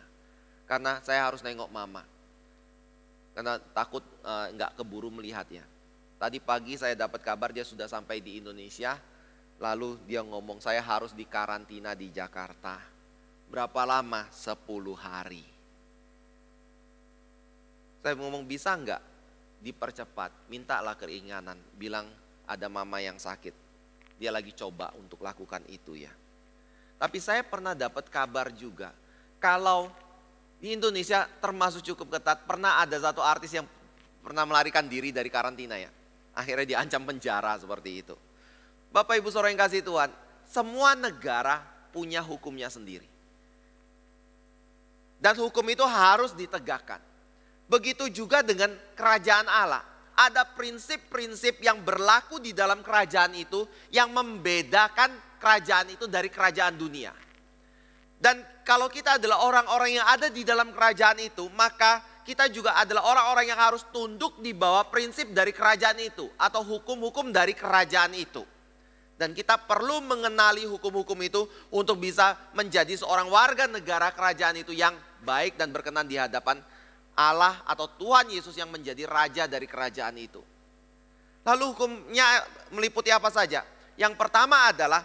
Karena saya harus nengok mama. Karena takut enggak keburu melihatnya. Tadi pagi saya dapat kabar dia sudah sampai di Indonesia. Lalu dia ngomong saya harus dikarantina di Jakarta. Berapa lama? 10 hari. Saya ngomong bisa enggak dipercepat? Mintalah keringanan. Bilang ada mama yang sakit. Dia lagi coba untuk lakukan itu ya. Tapi saya pernah dapat kabar juga. Kalau di Indonesia termasuk cukup ketat. Pernah ada satu artis yang pernah melarikan diri dari karantina ya. Akhirnya diancam penjara seperti itu. Bapak Ibu Saudara yang kasih Tuhan. Semua negara punya hukumnya sendiri. Dan hukum itu harus ditegakkan. Begitu juga dengan kerajaan Allah. Ada prinsip-prinsip yang berlaku di dalam kerajaan itu yang membedakan kerajaan itu dari kerajaan dunia. Dan kalau kita adalah orang-orang yang ada di dalam kerajaan itu, maka kita juga adalah orang-orang yang harus tunduk di bawah prinsip dari kerajaan itu atau hukum-hukum dari kerajaan itu. Dan kita perlu mengenali hukum-hukum itu untuk bisa menjadi seorang warga negara kerajaan itu yang baik dan berkenan di hadapan Allah atau Tuhan Yesus yang menjadi raja dari kerajaan itu. Lalu hukumnya meliputi apa saja? Yang pertama adalah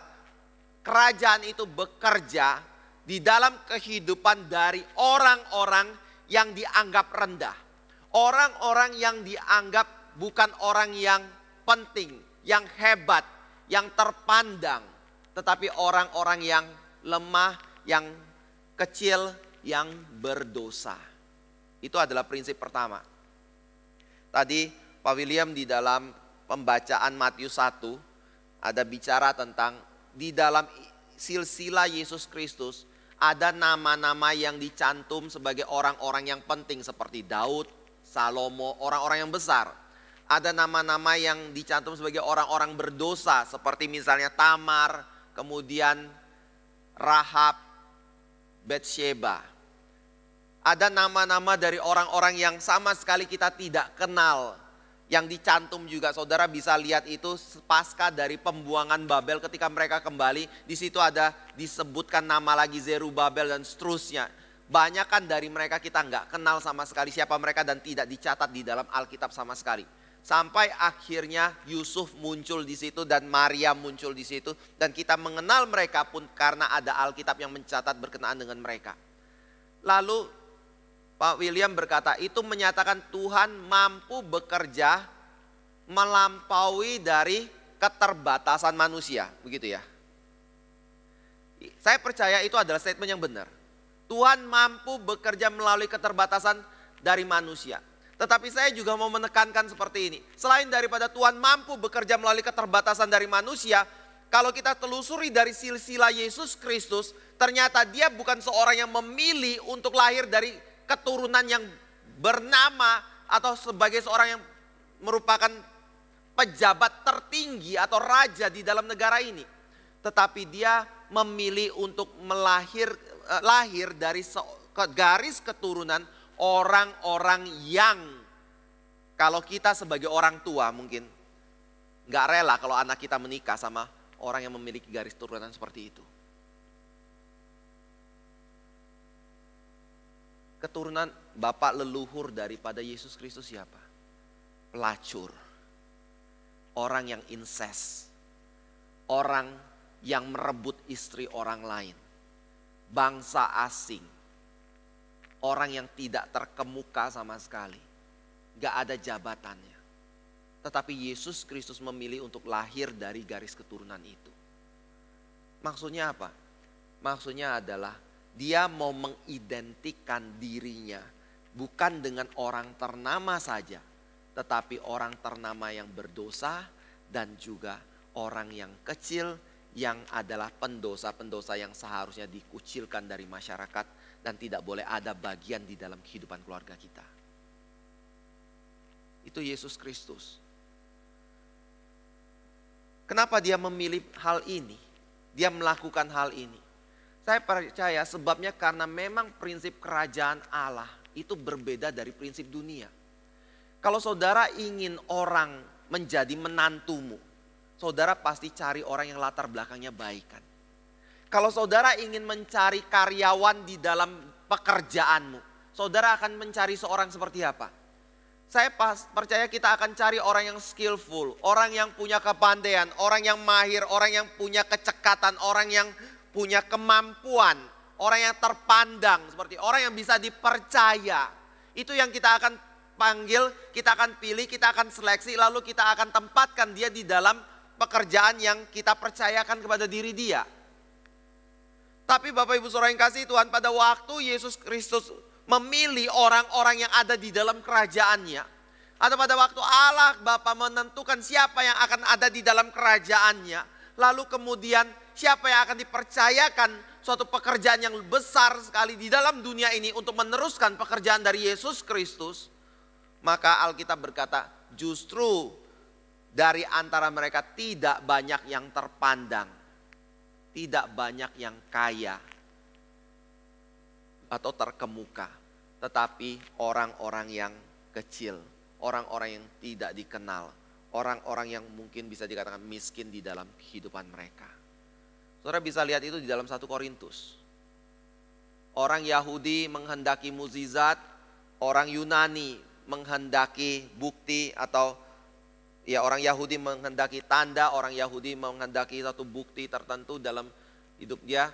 kerajaan itu bekerja di dalam kehidupan dari orang-orang yang dianggap rendah. Orang-orang yang dianggap bukan orang yang penting, yang hebat, yang terpandang. Tetapi orang-orang yang lemah, yang kecil, yang berdosa. Itu adalah prinsip pertama. Tadi Pak William di dalam pembacaan Matius 1 ada bicara tentang di dalam silsilah Yesus Kristus ada nama-nama yang dicantum sebagai orang-orang yang penting seperti Daud, Salomo, orang-orang yang besar. Ada nama-nama yang dicantum sebagai orang-orang berdosa seperti misalnya Tamar, kemudian Rahab, Batsheba. Ada nama-nama dari orang-orang yang sama sekali kita tidak kenal. Yang dicantum juga, saudara bisa lihat itu pasca dari pembuangan Babel ketika mereka kembali. Di situ ada disebutkan nama lagi Zerubabel dan seterusnya. Banyak kan dari mereka kita nggak kenal sama sekali siapa mereka dan tidak dicatat di dalam Alkitab sama sekali. Sampai akhirnya Yusuf muncul di situ dan Maria muncul di situ. Dan kita mengenal mereka pun karena ada Alkitab yang mencatat berkenaan dengan mereka. Lalu Pak William berkata itu menyatakan Tuhan mampu bekerja melampaui dari keterbatasan manusia, begitu ya. Saya percaya itu adalah statement yang benar. Tuhan mampu bekerja melalui keterbatasan dari manusia. Tetapi saya juga mau menekankan seperti ini. Selain daripada Tuhan mampu bekerja melalui keterbatasan dari manusia, kalau kita telusuri dari silsilah Yesus Kristus, ternyata dia bukan seorang yang memilih untuk lahir dari keturunan yang bernama atau sebagai seorang yang merupakan pejabat tertinggi atau raja di dalam negara ini. Tetapi dia memilih untuk lahir dari garis keturunan orang-orang yang, kalau kita sebagai orang tua mungkin gak rela kalau anak kita menikah sama orang yang memiliki garis keturunan seperti itu. Keturunan bapak leluhur daripada Yesus Kristus siapa? Pelacur, orang yang incest, orang yang merebut istri orang lain, bangsa asing, orang yang tidak terkemuka sama sekali, gak ada jabatannya. Tetapi Yesus Kristus memilih untuk lahir dari garis keturunan itu. Maksudnya apa? Maksudnya adalah dia mau mengidentikan dirinya bukan dengan orang ternama saja, tetapi orang ternama yang berdosa dan juga orang yang kecil yang adalah pendosa-pendosa yang seharusnya dikucilkan dari masyarakat dan tidak boleh ada bagian di dalam kehidupan keluarga kita. Itu Yesus Kristus. Kenapa dia memilih hal ini? Dia melakukan hal ini. Saya percaya sebabnya karena memang prinsip kerajaan Allah itu berbeda dari prinsip dunia. Kalau saudara ingin orang menjadi menantumu, saudara pasti cari orang yang latar belakangnya baik kan. Kalau saudara ingin mencari karyawan di dalam pekerjaanmu, saudara akan mencari seorang seperti apa? Saya percaya kita akan cari orang yang skillful, orang yang punya kepandaian, orang yang mahir, orang yang punya kecekatan, orang yang punya kemampuan, orang yang terpandang, seperti orang yang bisa dipercaya. Itu yang kita akan panggil, kita akan pilih, kita akan seleksi, lalu kita akan tempatkan dia di dalam pekerjaan yang kita percayakan kepada diri dia. Tapi Bapak Ibu Saudara yang kasih Tuhan, pada waktu Yesus Kristus memilih orang-orang yang ada di dalam kerajaannya, atau pada waktu Allah Bapa menentukan siapa yang akan ada di dalam kerajaannya, lalu kemudian siapa yang akan dipercayakan suatu pekerjaan yang besar sekali di dalam dunia ini untuk meneruskan pekerjaan dari Yesus Kristus, maka Alkitab berkata justru dari antara mereka tidak banyak yang terpandang, tidak banyak yang kaya atau terkemuka, tetapi orang-orang yang kecil, orang-orang yang tidak dikenal, orang-orang yang mungkin bisa dikatakan miskin di dalam kehidupan mereka. Saudara bisa lihat itu di dalam 1 Korintus. Orang Yahudi menghendaki mukjizat, orang Yunani menghendaki bukti atau ya orang Yahudi menghendaki tanda, orang Yahudi menghendaki satu bukti tertentu dalam hidup dia.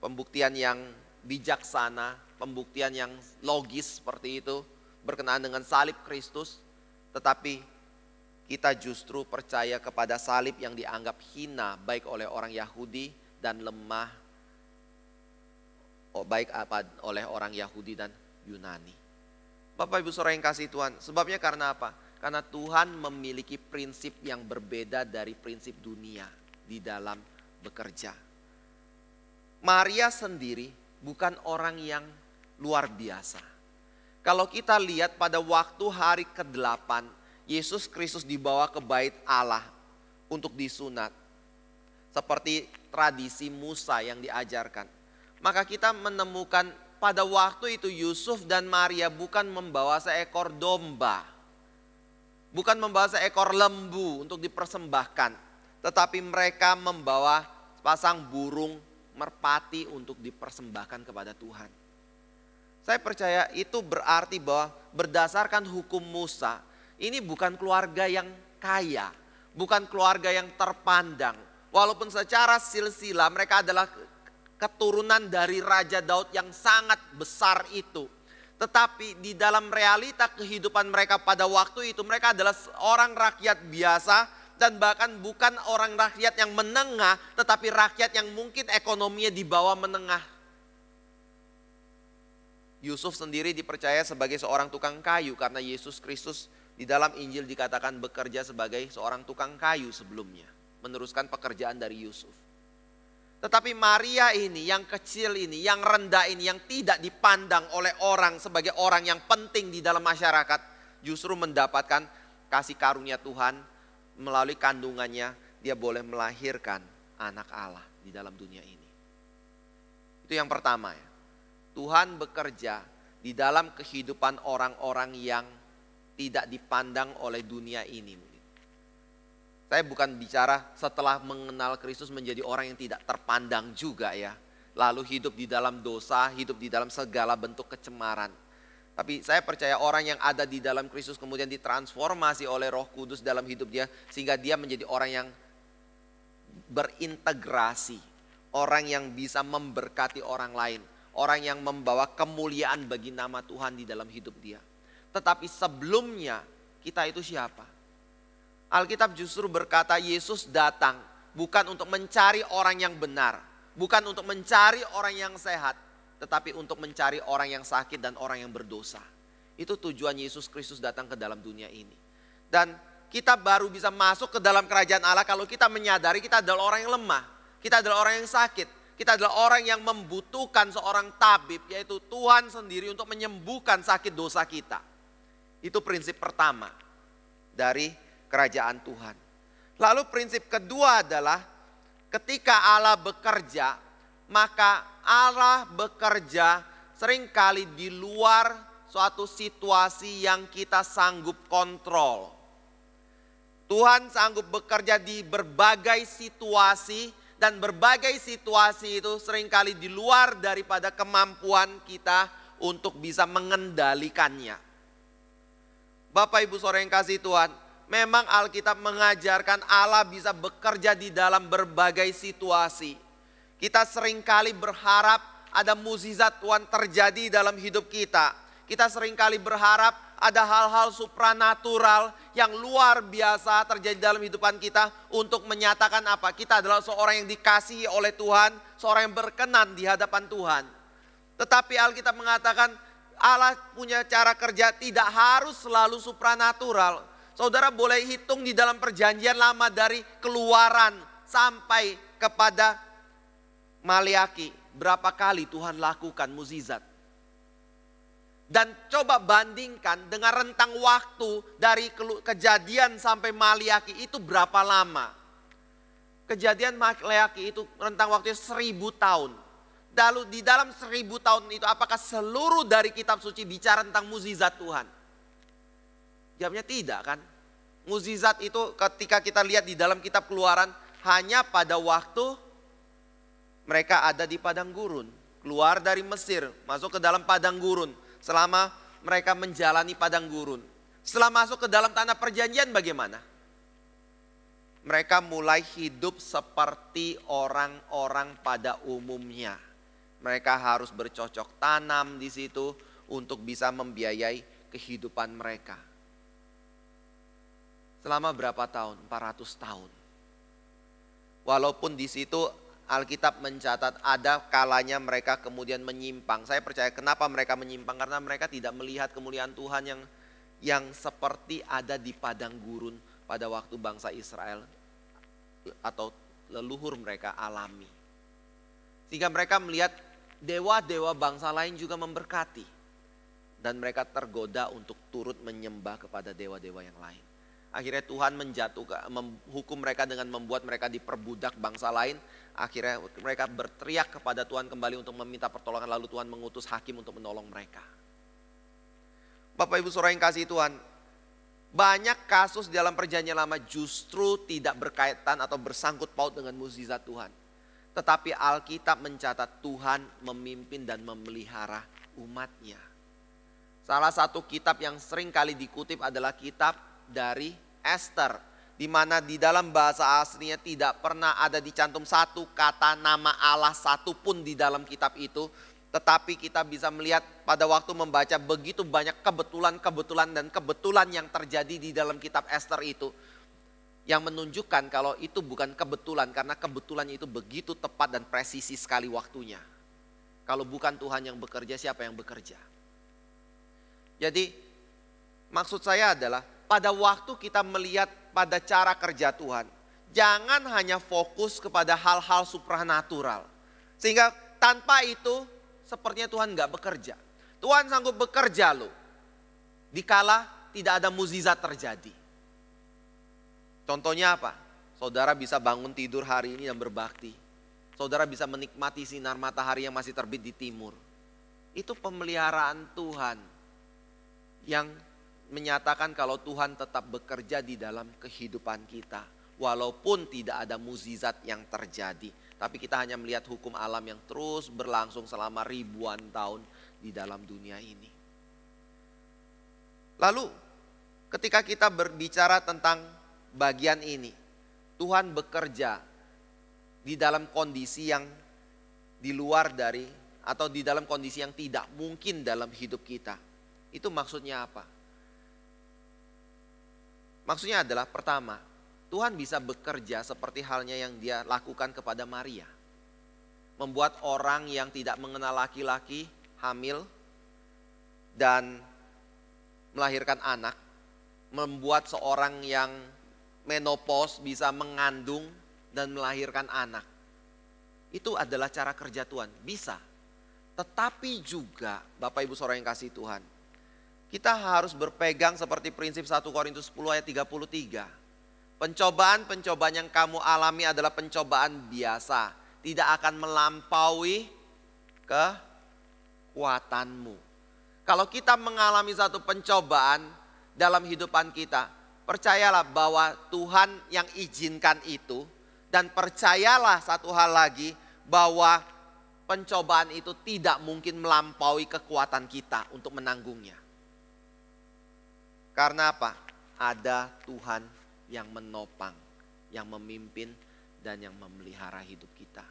Pembuktian yang bijaksana, pembuktian yang logis seperti itu berkenaan dengan salib Kristus. Tetapi kita justru percaya kepada salib yang dianggap hina baik oleh orang Yahudi dan lemah baik oleh orang Yahudi dan Yunani. Bapak Ibu Saudara yang kasih Tuhan, sebabnya karena apa? Karena Tuhan memiliki prinsip yang berbeda dari prinsip dunia di dalam bekerja. Maria sendiri bukan orang yang luar biasa. Kalau kita lihat pada waktu hari ke-8, Yesus Kristus dibawa ke bait Allah untuk disunat. Seperti tradisi Musa yang diajarkan. Maka kita menemukan pada waktu itu Yusuf dan Maria bukan membawa seekor domba. Bukan membawa seekor lembu untuk dipersembahkan. Tetapi mereka membawa sepasang burung merpati untuk dipersembahkan kepada Tuhan. Saya percaya itu berarti bahwa berdasarkan hukum Musa, ini bukan keluarga yang kaya, bukan keluarga yang terpandang. Walaupun secara silsilah mereka adalah keturunan dari Raja Daud yang sangat besar itu. Tetapi di dalam realita kehidupan mereka pada waktu itu, mereka adalah orang rakyat biasa dan bahkan bukan orang rakyat yang menengah, tetapi rakyat yang mungkin ekonominya di bawah menengah. Yusuf sendiri dipercaya sebagai seorang tukang kayu karena Yesus Kristus di dalam Injil dikatakan bekerja sebagai seorang tukang kayu sebelumnya, meneruskan pekerjaan dari Yusuf. Tetapi Maria ini, yang kecil ini, yang rendah ini, yang tidak dipandang oleh orang sebagai orang yang penting di dalam masyarakat, justru mendapatkan kasih karunia Tuhan melalui kandungannya. Dia boleh melahirkan anak Allah di dalam dunia ini. Itu yang pertama ya. Tuhan bekerja di dalam kehidupan orang-orang yang tidak dipandang oleh dunia ini. Saya bukan bicara setelah mengenal Kristus menjadi orang yang tidak terpandang juga ya. Lalu hidup di dalam dosa, hidup di dalam segala bentuk kecemaran. Tapi saya percaya orang yang ada di dalam Kristus kemudian ditransformasi oleh Roh Kudus dalam hidup dia. Sehingga dia menjadi orang yang berintegrasi. Orang yang bisa memberkati orang lain. Orang yang membawa kemuliaan bagi nama Tuhan di dalam hidup dia. Tetapi sebelumnya kita itu siapa? Alkitab justru berkata Yesus datang bukan untuk mencari orang yang benar. Bukan untuk mencari orang yang sehat. Tetapi untuk mencari orang yang sakit dan orang yang berdosa. Itu tujuan Yesus Kristus datang ke dalam dunia ini. Dan kita baru bisa masuk ke dalam kerajaan Allah kalau kita menyadari kita adalah orang yang lemah. Kita adalah orang yang sakit. Kita adalah orang yang membutuhkan seorang tabib, yaitu Tuhan sendiri untuk menyembuhkan sakit dosa kita. Itu prinsip pertama dari kerajaan Tuhan. Lalu prinsip kedua adalah ketika Allah bekerja, maka Allah bekerja seringkali di luar suatu situasi yang kita sanggup kontrol. Tuhan sanggup bekerja di berbagai situasi dan berbagai situasi itu seringkali di luar daripada kemampuan kita untuk bisa mengendalikannya. Bapak Ibu Saudara yang kasih Tuhan, memang Alkitab mengajarkan Allah bisa bekerja di dalam berbagai situasi. Kita seringkali berharap ada mukjizat Tuhan terjadi dalam hidup kita. Kita seringkali berharap ada hal-hal supranatural yang luar biasa terjadi dalam kehidupan kita untuk menyatakan apa? Kita adalah seorang yang dikasihi oleh Tuhan, seorang yang berkenan di hadapan Tuhan. Tetapi Alkitab mengatakan Allah punya cara kerja tidak harus selalu supranatural. Saudara boleh hitung di dalam perjanjian lama dari Keluaran sampai kepada Maliaki. Berapa kali Tuhan lakukan mukjizat. Dan coba bandingkan dengan rentang waktu dari Kejadian sampai Maliaki itu berapa lama. Kejadian Maliaki itu rentang waktunya 1000 tahun. Lalu di dalam 1000 tahun itu apakah seluruh dari kitab suci bicara tentang mukjizat Tuhan? Jawabnya tidak kan. Mukjizat itu ketika kita lihat di dalam kitab Keluaran hanya pada waktu mereka ada di padang gurun. Keluar dari Mesir, masuk ke dalam padang gurun. Selama mereka menjalani padang gurun. Setelah masuk ke dalam tanah perjanjian bagaimana? Mereka mulai hidup seperti orang-orang pada umumnya. Mereka harus bercocok tanam di situ untuk bisa membiayai kehidupan mereka. Selama berapa tahun? 400 tahun. Walaupun di situ Alkitab mencatat ada kalanya mereka kemudian menyimpang. Saya percaya kenapa mereka menyimpang? Karena mereka tidak melihat kemuliaan Tuhan yang seperti ada di padang gurun pada waktu bangsa Israel atau leluhur mereka alami. Sehingga mereka melihat dewa-dewa bangsa lain juga memberkati. Dan mereka tergoda untuk turut menyembah kepada dewa-dewa yang lain. Akhirnya Tuhan menghukum mereka dengan membuat mereka diperbudak bangsa lain. Akhirnya mereka berteriak kepada Tuhan kembali untuk meminta pertolongan. Lalu Tuhan mengutus hakim untuk menolong mereka. Bapak Ibu Saudara yang kasih Tuhan. Banyak kasus dalam perjanjian lama justru tidak berkaitan atau bersangkut paut dengan mukjizat Tuhan. Tetapi Alkitab mencatat Tuhan memimpin dan memelihara umatnya. Salah satu kitab yang sering kali dikutip adalah kitab dari Esther. Di mana di dalam bahasa aslinya tidak pernah ada dicantum satu kata nama Allah satupun di dalam kitab itu. Tetapi kita bisa melihat pada waktu membaca begitu banyak kebetulan-kebetulan dan kebetulan yang terjadi di dalam kitab Ester itu. Yang menunjukkan kalau itu bukan kebetulan, karena kebetulannya itu begitu tepat dan presisi sekali waktunya. Kalau bukan Tuhan yang bekerja, siapa yang bekerja? Jadi maksud saya adalah pada waktu kita melihat pada cara kerja Tuhan, jangan hanya fokus kepada hal-hal supranatural. Sehingga tanpa itu sepertinya Tuhan nggak bekerja. Tuhan sanggup bekerja loh, dikala tidak ada mukjizat terjadi. Contohnya apa? Saudara bisa bangun tidur hari ini dan berbakti. Saudara bisa menikmati sinar matahari yang masih terbit di timur. Itu pemeliharaan Tuhan yang menyatakan kalau Tuhan tetap bekerja di dalam kehidupan kita. Walaupun tidak ada mukjizat yang terjadi. Tapi kita hanya melihat hukum alam yang terus berlangsung selama ribuan tahun di dalam dunia ini. Lalu ketika kita berbicara tentang bagian ini, Tuhan bekerja di dalam kondisi yang di luar dari atau di dalam kondisi yang tidak mungkin dalam hidup kita. Itu maksudnya apa? Maksudnya adalah pertama, Tuhan bisa bekerja seperti halnya yang dia lakukan kepada Maria. Membuat orang yang tidak mengenal laki-laki hamil dan melahirkan anak. Membuat seorang yang menopause bisa mengandung dan melahirkan anak. Itu adalah cara kerja Tuhan, bisa. Tetapi juga Bapak Ibu Saudara yang kasih Tuhan, kita harus berpegang seperti prinsip 1 Korintus 10 ayat 33. Pencobaan-pencobaan yang kamu alami adalah pencobaan biasa. Tidak akan melampaui kekuatanmu. Kalau kita mengalami satu pencobaan dalam hidupan kita, percayalah bahwa Tuhan yang izinkan itu. Dan percayalah satu hal lagi, bahwa pencobaan itu tidak mungkin melampaui kekuatan kita untuk menanggungnya. Karena apa? Ada Tuhan yang menopang, yang memimpin, dan yang memelihara hidup kita.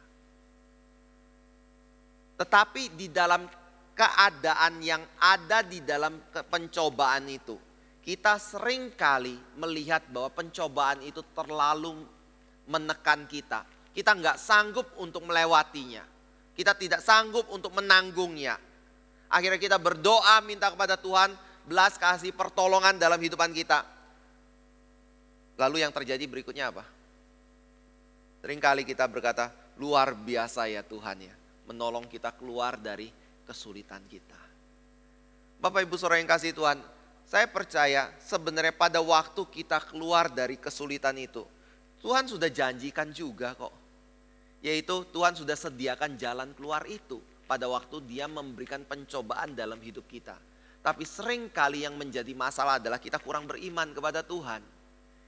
Tetapi di dalam keadaan yang ada di dalam pencobaan itu, kita seringkali melihat bahwa pencobaan itu terlalu menekan kita. Kita nggak sanggup untuk melewatinya. Kita tidak sanggup untuk menanggungnya. Akhirnya kita berdoa minta kepada Tuhan belas kasih pertolongan dalam hidupan kita. Lalu yang terjadi berikutnya apa? Seringkali kita berkata, luar biasa ya Tuhan ya, menolong kita keluar dari kesulitan kita. Bapak Ibu Saudara yang kasih Tuhan, saya percaya sebenarnya pada waktu kita keluar dari kesulitan itu, Tuhan sudah janjikan juga kok. Yaitu Tuhan sudah sediakan jalan keluar itu pada waktu Dia memberikan pencobaan dalam hidup kita. Tapi seringkali yang menjadi masalah adalah kita kurang beriman kepada Tuhan.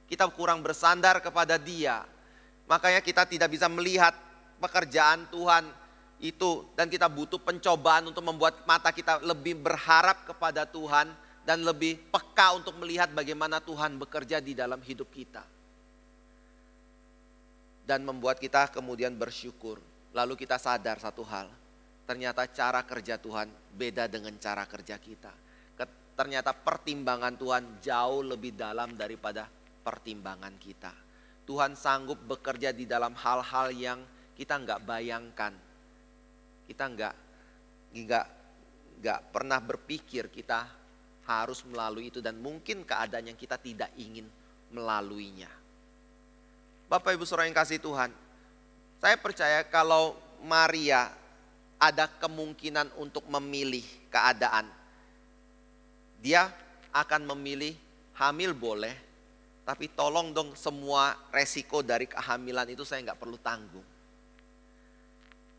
Kita kurang bersandar kepada Dia. Makanya kita tidak bisa melihat pekerjaan Tuhan itu. Dan kita butuh pencobaan untuk membuat mata kita lebih berharap kepada Tuhan. Dan lebih peka untuk melihat bagaimana Tuhan bekerja di dalam hidup kita. Dan membuat kita kemudian bersyukur. Lalu kita sadar satu hal. Ternyata cara kerja Tuhan beda dengan cara kerja kita. Ternyata pertimbangan Tuhan jauh lebih dalam daripada pertimbangan kita. Tuhan sanggup bekerja di dalam hal-hal yang kita nggak bayangkan. Kita nggak pernah berpikir kita harus melalui itu dan mungkin keadaan yang kita tidak ingin melaluinya. Bapak Ibu Saudara yang kasih Tuhan, saya percaya kalau Maria ada kemungkinan untuk memilih keadaan, dia akan memilih hamil boleh. Tapi tolong dong semua resiko dari kehamilan itu saya nggak perlu tanggung.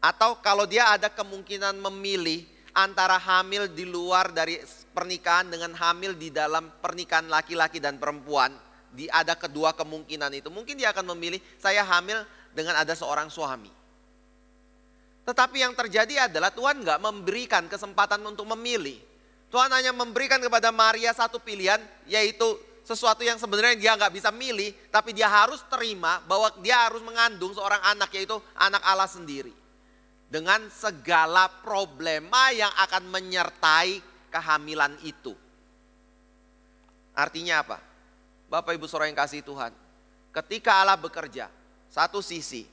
Atau kalau dia ada kemungkinan memilih antara hamil di luar dari pernikahan dengan hamil di dalam pernikahan laki-laki dan perempuan. Ada kedua kemungkinan itu. Mungkin dia akan memilih saya hamil dengan ada seorang suami. Tetapi yang terjadi adalah Tuhan nggak memberikan kesempatan untuk memilih. Tuhan hanya memberikan kepada Maria satu pilihan, yaitu sesuatu yang sebenarnya dia nggak bisa milih, tapi dia harus terima bahwa dia harus mengandung seorang anak, yaitu anak Allah sendiri. dengan segala problema yang akan menyertai kehamilan itu. Artinya apa? Bapak Ibu Saudara yang kasih Tuhan, ketika Allah bekerja, satu sisi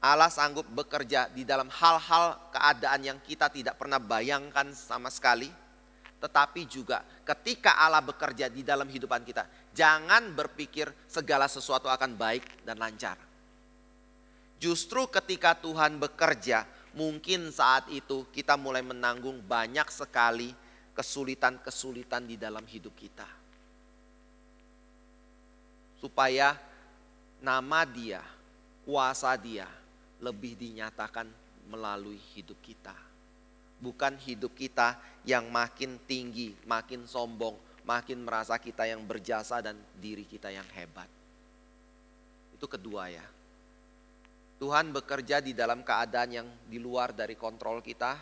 Allah sanggup bekerja di dalam hal-hal keadaan yang kita tidak pernah bayangkan sama sekali. Tetapi juga ketika Allah bekerja di dalam kehidupan kita, jangan berpikir segala sesuatu akan baik dan lancar. Justru ketika Tuhan bekerja, mungkin saat itu kita mulai menanggung banyak sekali kesulitan-kesulitan di dalam hidup kita. Supaya nama Dia, kuasa Dia lebih dinyatakan melalui hidup kita. Bukan hidup kita yang makin tinggi, makin sombong, makin merasa kita yang berjasa dan diri kita yang hebat. Itu kedua ya. Tuhan bekerja di dalam keadaan yang di luar dari kontrol kita.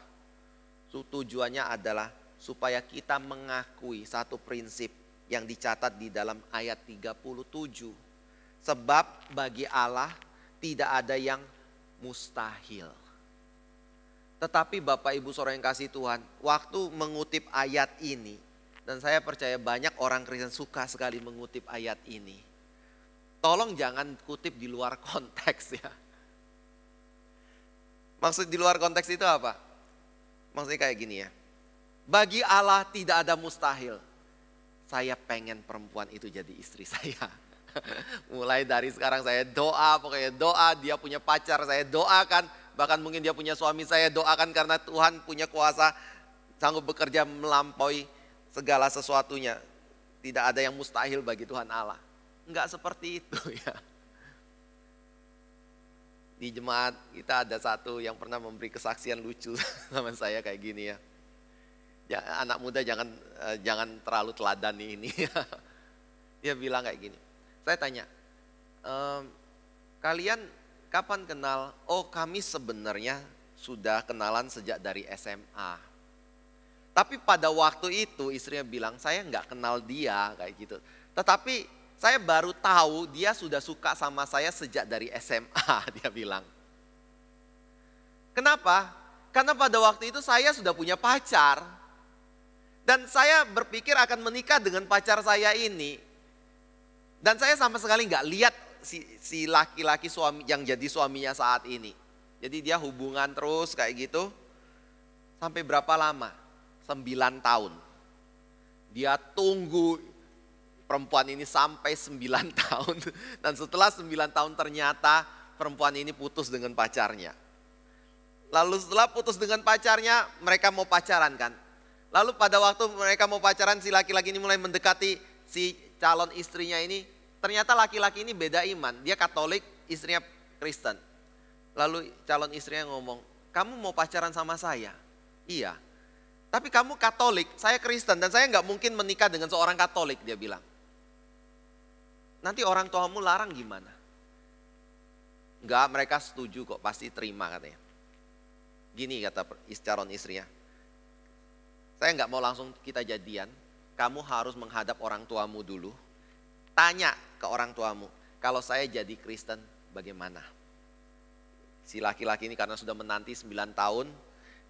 Tujuannya adalah supaya kita mengakui satu prinsip yang dicatat di dalam ayat 37. Sebab bagi Allah tidak ada yang mustahil. Tetapi Bapak Ibu Saudara yang kasih Tuhan, waktu mengutip ayat ini, dan saya percaya banyak orang Kristen suka sekali mengutip ayat ini. Tolong jangan kutip di luar konteks ya. Maksud di luar konteks itu apa? Maksudnya kayak gini ya. Bagi Allah tidak ada mustahil. Saya pengen perempuan itu jadi istri saya. Mulai dari sekarang saya doa, pokoknya doa, dia punya pacar saya doakan. Bahkan mungkin dia punya suami saya doakan karena Tuhan punya kuasa sanggup bekerja melampaui segala sesuatunya. Tidak ada yang mustahil bagi Tuhan Allah. Enggak seperti itu ya. Di jemaat kita ada satu yang pernah memberi kesaksian lucu sama saya kayak gini ya. Ya anak muda jangan terlalu teladani ini. Dia bilang kayak gini. Saya tanya, kalian kapan kenal? Oh kami sebenarnya sudah kenalan sejak dari SMA. Tapi pada waktu itu istrinya bilang saya nggak kenal dia kayak gitu. Tetapi saya baru tahu dia sudah suka sama saya sejak dari SMA dia bilang. Kenapa? Karena pada waktu itu saya sudah punya pacar. Dan saya berpikir akan menikah dengan pacar saya ini. Dan saya sama sekali nggak lihat si laki-laki suami yang jadi suaminya saat ini. Jadi dia hubungan terus kayak gitu. Sampai berapa lama? 9 tahun. Dia tunggu perempuan ini sampai 9 tahun. Dan setelah 9 tahun ternyata perempuan ini putus dengan pacarnya. Lalu setelah putus dengan pacarnya mereka mau pacaran kan. Lalu pada waktu mereka mau pacaran si laki-laki ini mulai mendekati si calon istrinya ini. Ternyata laki-laki ini beda iman. Dia Katolik, istrinya Kristen. Lalu calon istrinya ngomong, kamu mau pacaran sama saya? Iya. Tapi kamu Katolik, saya Kristen dan saya nggak mungkin menikah dengan seorang Katolik, dia bilang. Nanti orang tuamu larang gimana? Enggak, mereka setuju kok, pasti terima katanya. Gini kata calon istrinya, saya nggak mau langsung kita jadian, kamu harus menghadap orang tuamu dulu. Tanya ke orang tuamu, kalau saya jadi Kristen bagaimana? Si laki-laki ini karena sudah menanti 9 tahun,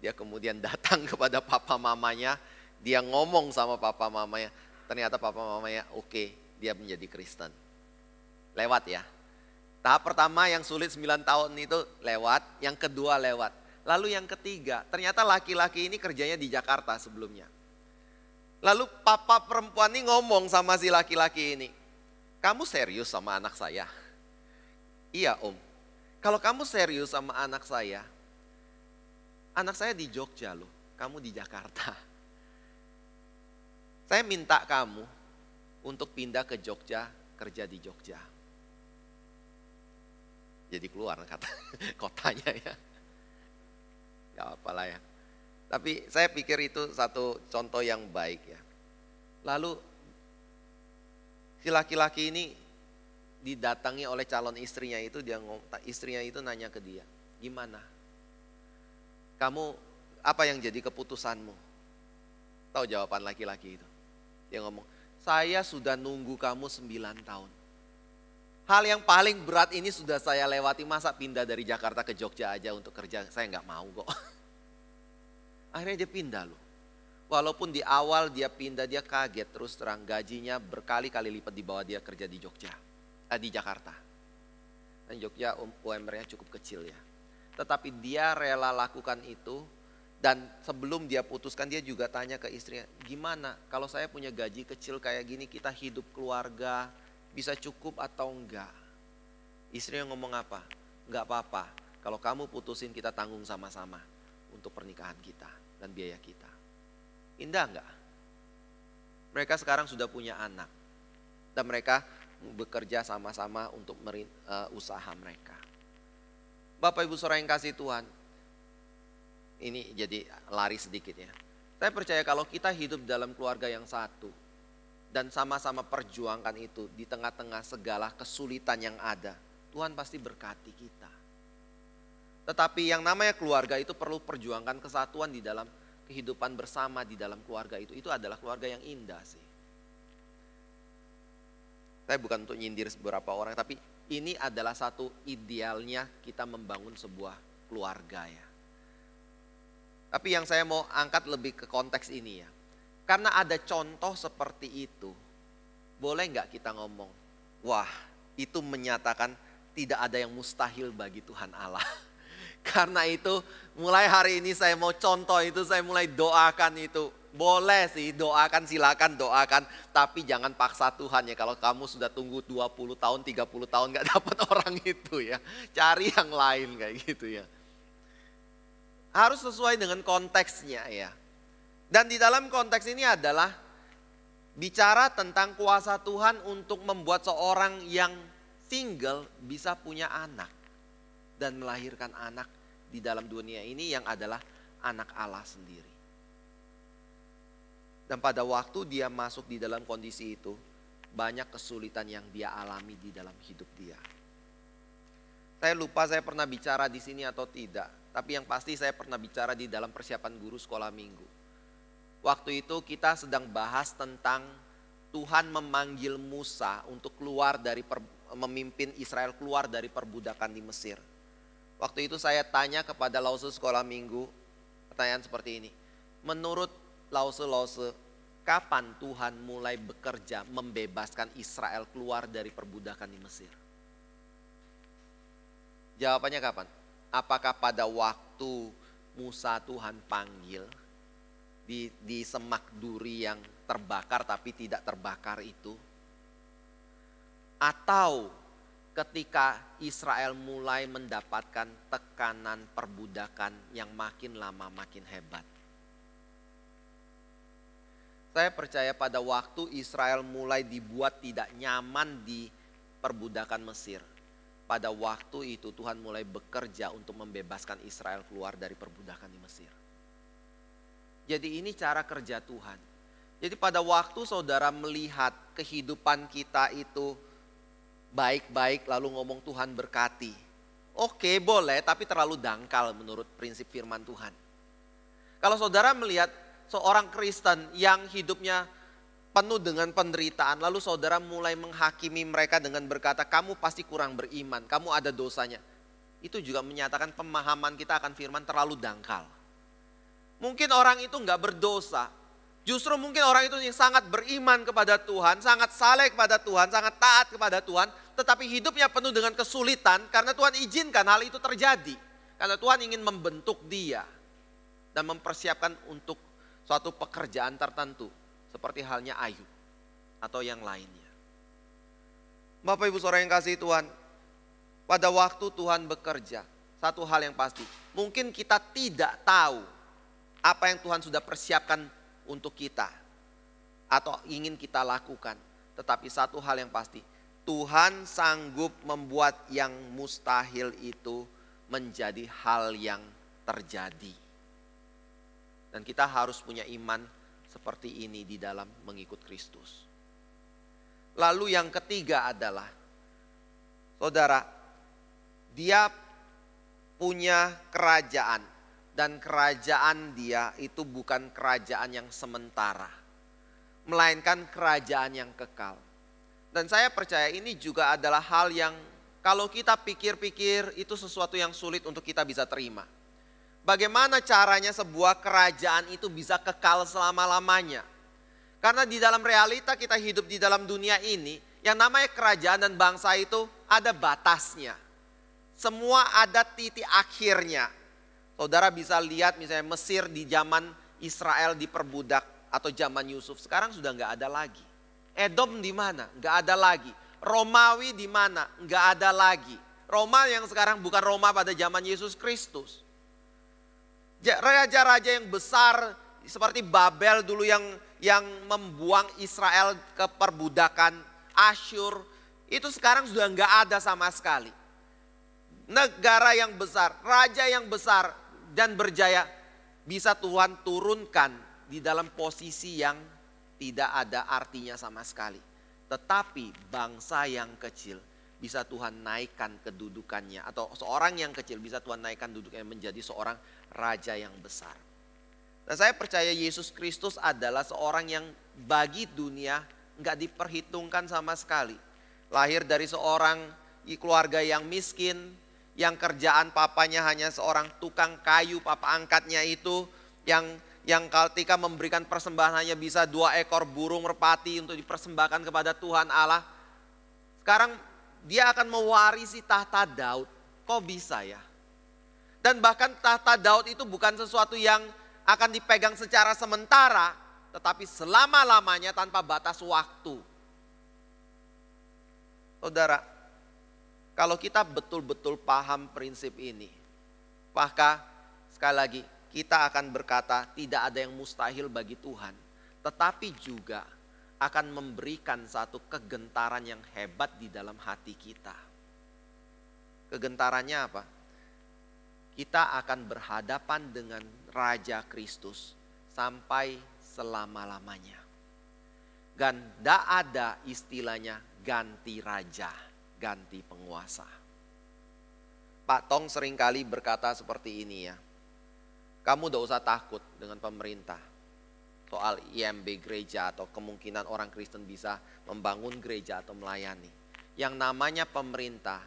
dia kemudian datang kepada papa mamanya, dia ngomong sama papa mamanya, ternyata papa mamanya oke, dia menjadi Kristen. Lewat ya. Tahap pertama yang sulit 9 tahun itu lewat, yang kedua lewat. Lalu yang ketiga, ternyata laki-laki ini kerjanya di Jakarta sebelumnya. Lalu papa perempuan ini ngomong sama si laki-laki ini, kamu serius sama anak saya? Iya om, kalau kamu serius sama anak saya di Jogja loh, kamu di Jakarta. Saya minta kamu untuk pindah ke Jogja, kerja di Jogja. Jadi keluar kata kotanya ya. Ya apalah ya. Tapi saya pikir itu satu contoh yang baik ya. Lalu si laki-laki ini didatangi oleh calon istrinya itu, istrinya itu nanya ke dia, gimana? Kamu apa yang jadi keputusanmu? Tahu jawaban laki-laki itu? Dia ngomong, saya sudah nunggu kamu 9 tahun. Hal yang paling berat ini sudah saya lewati, masa pindah dari Jakarta ke Jogja aja untuk kerja, saya nggak mau kok. Akhirnya dia pindah loh. Walaupun di awal dia pindah, dia kaget, terus terang gajinya berkali-kali lipat di bawah dia kerja di Jogja, di Jakarta. Dan Jogja UMR-nya cukup kecil ya. Tetapi dia rela lakukan itu, dan sebelum dia putuskan dia juga tanya ke istrinya, gimana kalau saya punya gaji kecil kayak gini, kita hidup keluarga bisa cukup atau enggak? Istrinya ngomong apa? Enggak apa-apa, kalau kamu putusin kita tanggung sama-sama untuk pernikahan kita dan biaya kita. Indah enggak? Mereka sekarang sudah punya anak dan mereka bekerja sama-sama untuk usaha mereka. Bapak Ibu Saudara yang kasih Tuhan, ini jadi lari sedikit ya. Saya percaya kalau kita hidup dalam keluarga yang satu dan sama-sama perjuangkan itu di tengah-tengah segala kesulitan yang ada, Tuhan pasti berkati kita. Tetapi yang namanya keluarga itu perlu perjuangkan kesatuan di dalam kehidupan bersama di dalam keluarga itu. Itu adalah keluarga yang indah sih. Saya bukan untuk nyindir beberapa orang, tapi ini adalah satu idealnya kita membangun sebuah keluarga ya. Tapi yang saya mau angkat lebih ke konteks ini ya. Karena ada contoh seperti itu, boleh nggak kita ngomong, wah itu menyatakan tidak ada yang mustahil bagi Tuhan Allah. Karena itu mulai hari ini saya mau contoh itu, saya mulai doakan itu. Boleh sih doakan, silakan doakan. Tapi jangan paksa Tuhan ya. Kalau kamu sudah tunggu 20 tahun, 30 tahun gak dapat orang itu ya. Cari yang lain kayak gitu ya. Harus sesuai dengan konteksnya ya. Dan di dalam konteks ini adalah bicara tentang kuasa Tuhan untuk membuat seorang yang single bisa punya anak. Dan melahirkan anak di dalam dunia ini yang adalah anak Allah sendiri. Dan pada waktu dia masuk di dalam kondisi itu, banyak kesulitan yang dia alami di dalam hidup dia. Saya lupa saya pernah bicara di sini atau tidak, tapi yang pasti saya pernah bicara di dalam persiapan guru sekolah minggu. Waktu itu kita sedang bahas tentang Tuhan memanggil Musa untuk keluar dari memimpin Israel keluar dari perbudakan di Mesir. Waktu itu saya tanya kepada lause sekolah minggu, pertanyaan seperti ini. Menurut lause, kapan Tuhan mulai bekerja membebaskan Israel keluar dari perbudakan di Mesir? Jawabannya kapan? Apakah pada waktu Musa Tuhan panggil di semak duri yang terbakar tapi tidak terbakar itu? Atau ketika Israel mulai mendapatkan tekanan perbudakan yang makin lama makin hebat? Saya percaya pada waktu Israel mulai dibuat tidak nyaman di perbudakan Mesir, pada waktu itu Tuhan mulai bekerja untuk membebaskan Israel keluar dari perbudakan di Mesir. Jadi ini cara kerja Tuhan. Jadi pada waktu saudara melihat kehidupan kita itu baik-baik lalu ngomong Tuhan berkati. Oke, boleh, tapi terlalu dangkal menurut prinsip firman Tuhan. Kalau saudara melihat seorang Kristen yang hidupnya penuh dengan penderitaan, lalu saudara mulai menghakimi mereka dengan berkata, kamu pasti kurang beriman, kamu ada dosanya. Itu juga menyatakan pemahaman kita akan firman terlalu dangkal. Mungkin orang itu enggak berdosa. Justru mungkin orang itu yang sangat beriman kepada Tuhan, sangat saleh kepada Tuhan, sangat taat kepada Tuhan. Tetapi hidupnya penuh dengan kesulitan karena Tuhan izinkan hal itu terjadi. Karena Tuhan ingin membentuk dia dan mempersiapkan untuk suatu pekerjaan tertentu. Seperti halnya Ayub atau yang lainnya. Bapak Ibu Saudara yang kasih Tuhan, pada waktu Tuhan bekerja, satu hal yang pasti. Mungkin kita tidak tahu apa yang Tuhan sudah persiapkan untuk kita atau ingin kita lakukan. Tetapi satu hal yang pasti, Tuhan sanggup membuat yang mustahil itu menjadi hal yang terjadi. Dan kita harus punya iman seperti ini di dalam mengikut Kristus. Lalu yang ketiga adalah, saudara, dia punya kerajaan. Dan kerajaan dia itu bukan kerajaan yang sementara, melainkan kerajaan yang kekal. Dan saya percaya ini juga adalah hal yang kalau kita pikir-pikir itu sesuatu yang sulit untuk kita bisa terima. Bagaimana caranya sebuah kerajaan itu bisa kekal selama-lamanya? Karena di dalam realita kita hidup di dalam dunia ini, yang namanya kerajaan dan bangsa itu ada batasnya. Semua ada titik akhirnya. Saudara bisa lihat misalnya Mesir di zaman Israel diperbudak atau zaman Yusuf, sekarang sudah nggak ada lagi. Edom di mana? Nggak ada lagi. Romawi di mana? Nggak ada lagi. Roma yang sekarang bukan Roma pada zaman Yesus Kristus. Raja-raja yang besar seperti Babel dulu yang membuang Israel ke perbudakan, Asyur, itu sekarang sudah nggak ada sama sekali. Negara yang besar, raja yang besar dan berjaya bisa Tuhan turunkan di dalam posisi yang tidak ada artinya sama sekali. Tetapi bangsa yang kecil bisa Tuhan naikkan kedudukannya, atau seorang yang kecil bisa Tuhan naikkan duduknya menjadi seorang raja yang besar. Dan saya percaya Yesus Kristus adalah seorang yang bagi dunia nggak diperhitungkan sama sekali. Lahir dari seorang keluarga yang miskin, yang kerjaan papanya hanya seorang tukang kayu, papa angkatnya itu yang ketika memberikan persembahan hanya bisa 2 ekor burung merpati untuk dipersembahkan kepada Tuhan Allah. Sekarang dia akan mewarisi tahta Daud. Kok bisa ya? Dan bahkan tahta Daud itu bukan sesuatu yang akan dipegang secara sementara, tetapi selama-lamanya tanpa batas waktu. Saudara, kalau kita betul-betul paham prinsip ini, maka sekali lagi kita akan berkata tidak ada yang mustahil bagi Tuhan. Tetapi juga akan memberikan satu kegentaran yang hebat di dalam hati kita. Kegentarannya apa? Kita akan berhadapan dengan Raja Kristus sampai selama-lamanya. Dan tidak ada istilahnya ganti raja, ganti penguasa. Pak Tong seringkali berkata seperti ini ya. Kamu tidak usah takut dengan pemerintah soal IMB gereja atau kemungkinan orang Kristen bisa membangun gereja atau melayani. Yang namanya pemerintah,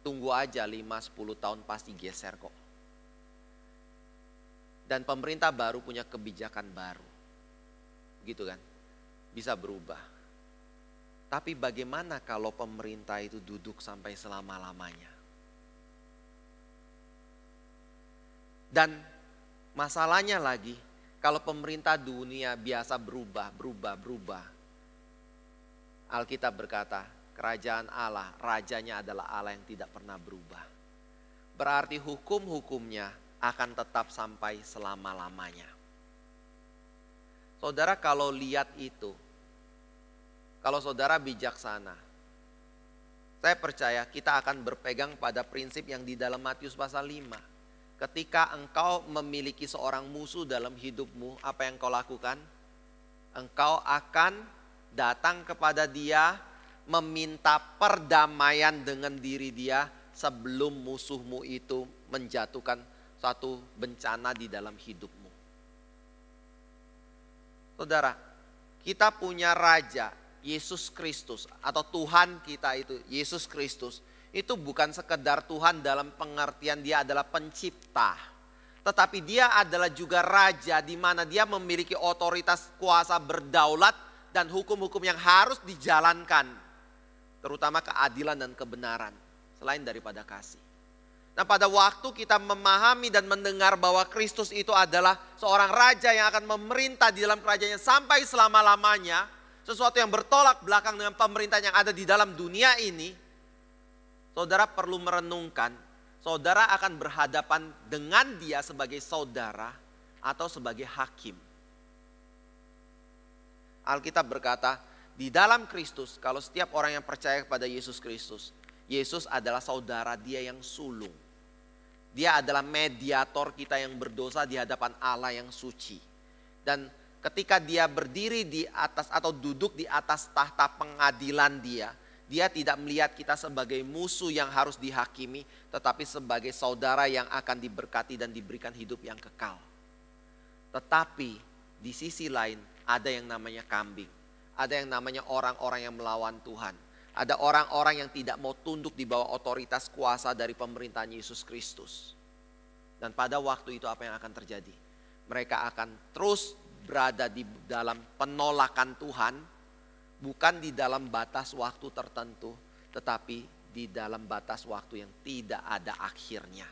tunggu aja 5-10 tahun pasti geser kok. Dan pemerintah baru punya kebijakan baru. Gitu kan? Bisa berubah. Tapi bagaimana kalau pemerintah itu duduk sampai selama-lamanya? Dan masalahnya lagi, kalau pemerintah dunia biasa berubah. Alkitab berkata, kerajaan Allah, rajanya adalah Allah yang tidak pernah berubah. Berarti hukum-hukumnya akan tetap sampai selama-lamanya. Saudara kalau lihat itu, kalau saudara bijaksana, saya percaya kita akan berpegang pada prinsip yang di dalam Matius pasal 5. Ketika engkau memiliki seorang musuh dalam hidupmu, apa yang kau lakukan? Engkau akan datang kepada dia, meminta perdamaian dengan diri dia sebelum musuhmu itu menjatuhkan satu bencana di dalam hidupmu. Saudara, kita punya Raja Yesus Kristus atau Tuhan kita itu Yesus Kristus. Itu bukan sekedar Tuhan dalam pengertian dia adalah pencipta. Tetapi dia adalah juga Raja di mana dia memiliki otoritas kuasa berdaulat dan hukum-hukum yang harus dijalankan. Terutama keadilan dan kebenaran selain daripada kasih. Nah pada waktu kita memahami dan mendengar bahwa Kristus itu adalah seorang Raja yang akan memerintah di dalam kerajaannya sampai selama-lamanya. Sesuatu yang bertolak belakang dengan pemerintahan yang ada di dalam dunia ini. Saudara perlu merenungkan, saudara akan berhadapan dengan dia sebagai saudara atau sebagai hakim. Alkitab berkata, di dalam Kristus, kalau setiap orang yang percaya kepada Yesus Kristus, Yesus adalah saudara dia yang sulung. Dia adalah mediator kita yang berdosa di hadapan Allah yang suci. Dan ketika dia berdiri di atas atau duduk di atas tahta pengadilan dia tidak melihat kita sebagai musuh yang harus dihakimi, tetapi sebagai saudara yang akan diberkati dan diberikan hidup yang kekal. Tetapi di sisi lain ada yang namanya kambing, ada yang namanya orang-orang yang melawan Tuhan, Ada orang-orang yang tidak mau tunduk di bawah otoritas kuasa dari pemerintahan Yesus Kristus. Dan pada waktu itu apa yang akan terjadi? Mereka akan terus berada di dalam penolakan Tuhan, bukan di dalam batas waktu tertentu, tetapi di dalam batas waktu yang tidak ada akhirnya.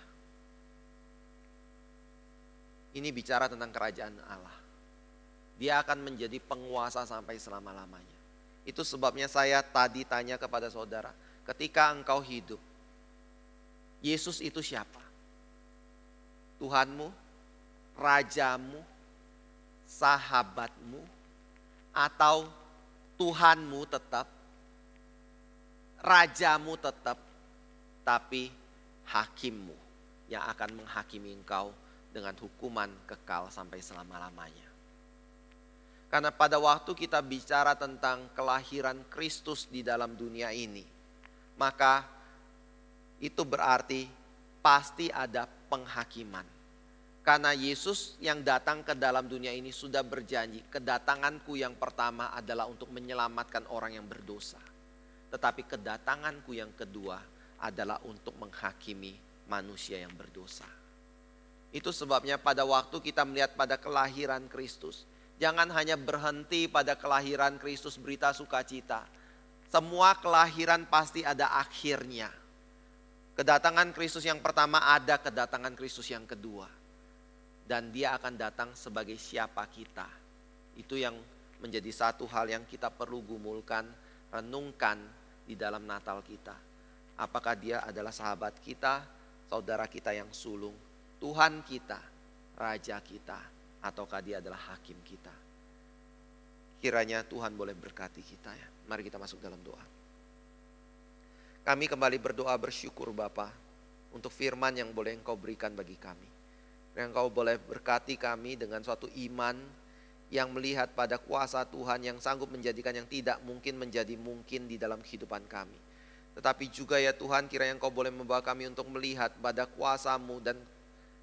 Ini bicara tentang kerajaan Allah. Dia akan menjadi penguasa sampai selama-lamanya. Itu sebabnya saya tadi tanya kepada saudara, ketika engkau hidup, Yesus itu siapa? Tuhanmu, rajamu, sahabatmu, atau Tuhanmu tetap, rajamu tetap, tapi hakimmu yang akan menghakimi engkau dengan hukuman kekal sampai selama-lamanya. Karena pada waktu kita bicara tentang kelahiran Kristus di dalam dunia ini, maka itu berarti pasti ada penghakiman. Karena Yesus yang datang ke dalam dunia ini sudah berjanji, kedatanganku yang pertama adalah untuk menyelamatkan orang yang berdosa. Tetapi kedatanganku yang kedua adalah untuk menghakimi manusia yang berdosa. Itu sebabnya pada waktu kita melihat pada kelahiran Kristus, jangan hanya berhenti pada kelahiran Kristus berita sukacita. Semua kelahiran pasti ada akhirnya. Kedatangan Kristus yang pertama ada kedatangan Kristus yang kedua. Dan dia akan datang sebagai siapa kita. Itu yang menjadi satu hal yang kita perlu gumulkan, renungkan di dalam Natal kita. Apakah dia adalah sahabat kita, saudara kita yang sulung, Tuhan kita, Raja kita, ataukah dia adalah hakim kita. Kiranya Tuhan boleh berkati kita ya. Mari kita masuk dalam doa. Kami kembali berdoa bersyukur Bapa untuk firman yang boleh Engkau berikan bagi kami. Yang Engkau boleh berkati kami dengan suatu iman yang melihat pada kuasa Tuhan yang sanggup menjadikan yang tidak mungkin menjadi mungkin di dalam kehidupan kami. Tetapi juga ya Tuhan, kiranya Engkau boleh membawa kami untuk melihat pada kuasa-Mu dan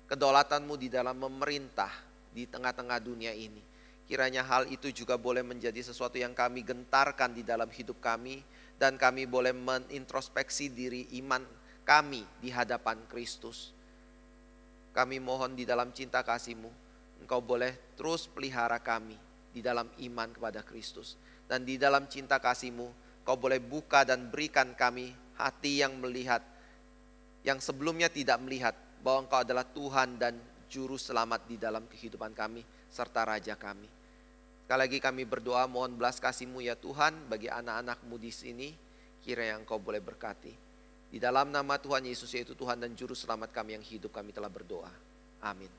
kedaulatan-Mu di dalam memerintah di tengah-tengah dunia ini. Kiranya hal itu juga boleh menjadi sesuatu yang kami gentarkan di dalam hidup kami. Dan kami boleh menintrospeksi diri iman kami di hadapan Kristus. Kami mohon di dalam cinta kasih-Mu, Engkau boleh terus pelihara kami di dalam iman kepada Kristus. Dan di dalam cinta kasih-Mu, Engkau boleh buka dan berikan kami hati yang melihat, yang sebelumnya tidak melihat, bahwa Engkau adalah Tuhan dan Juru Selamat di dalam kehidupan kami, serta Raja kami. Sekali lagi kami berdoa mohon belas kasih-Mu ya Tuhan bagi anak-anak-Mu di sini. Kiranya Engkau boleh berkati. Di dalam nama Tuhan Yesus yaitu Tuhan dan Juru Selamat kami yang hidup kami telah berdoa. Amin.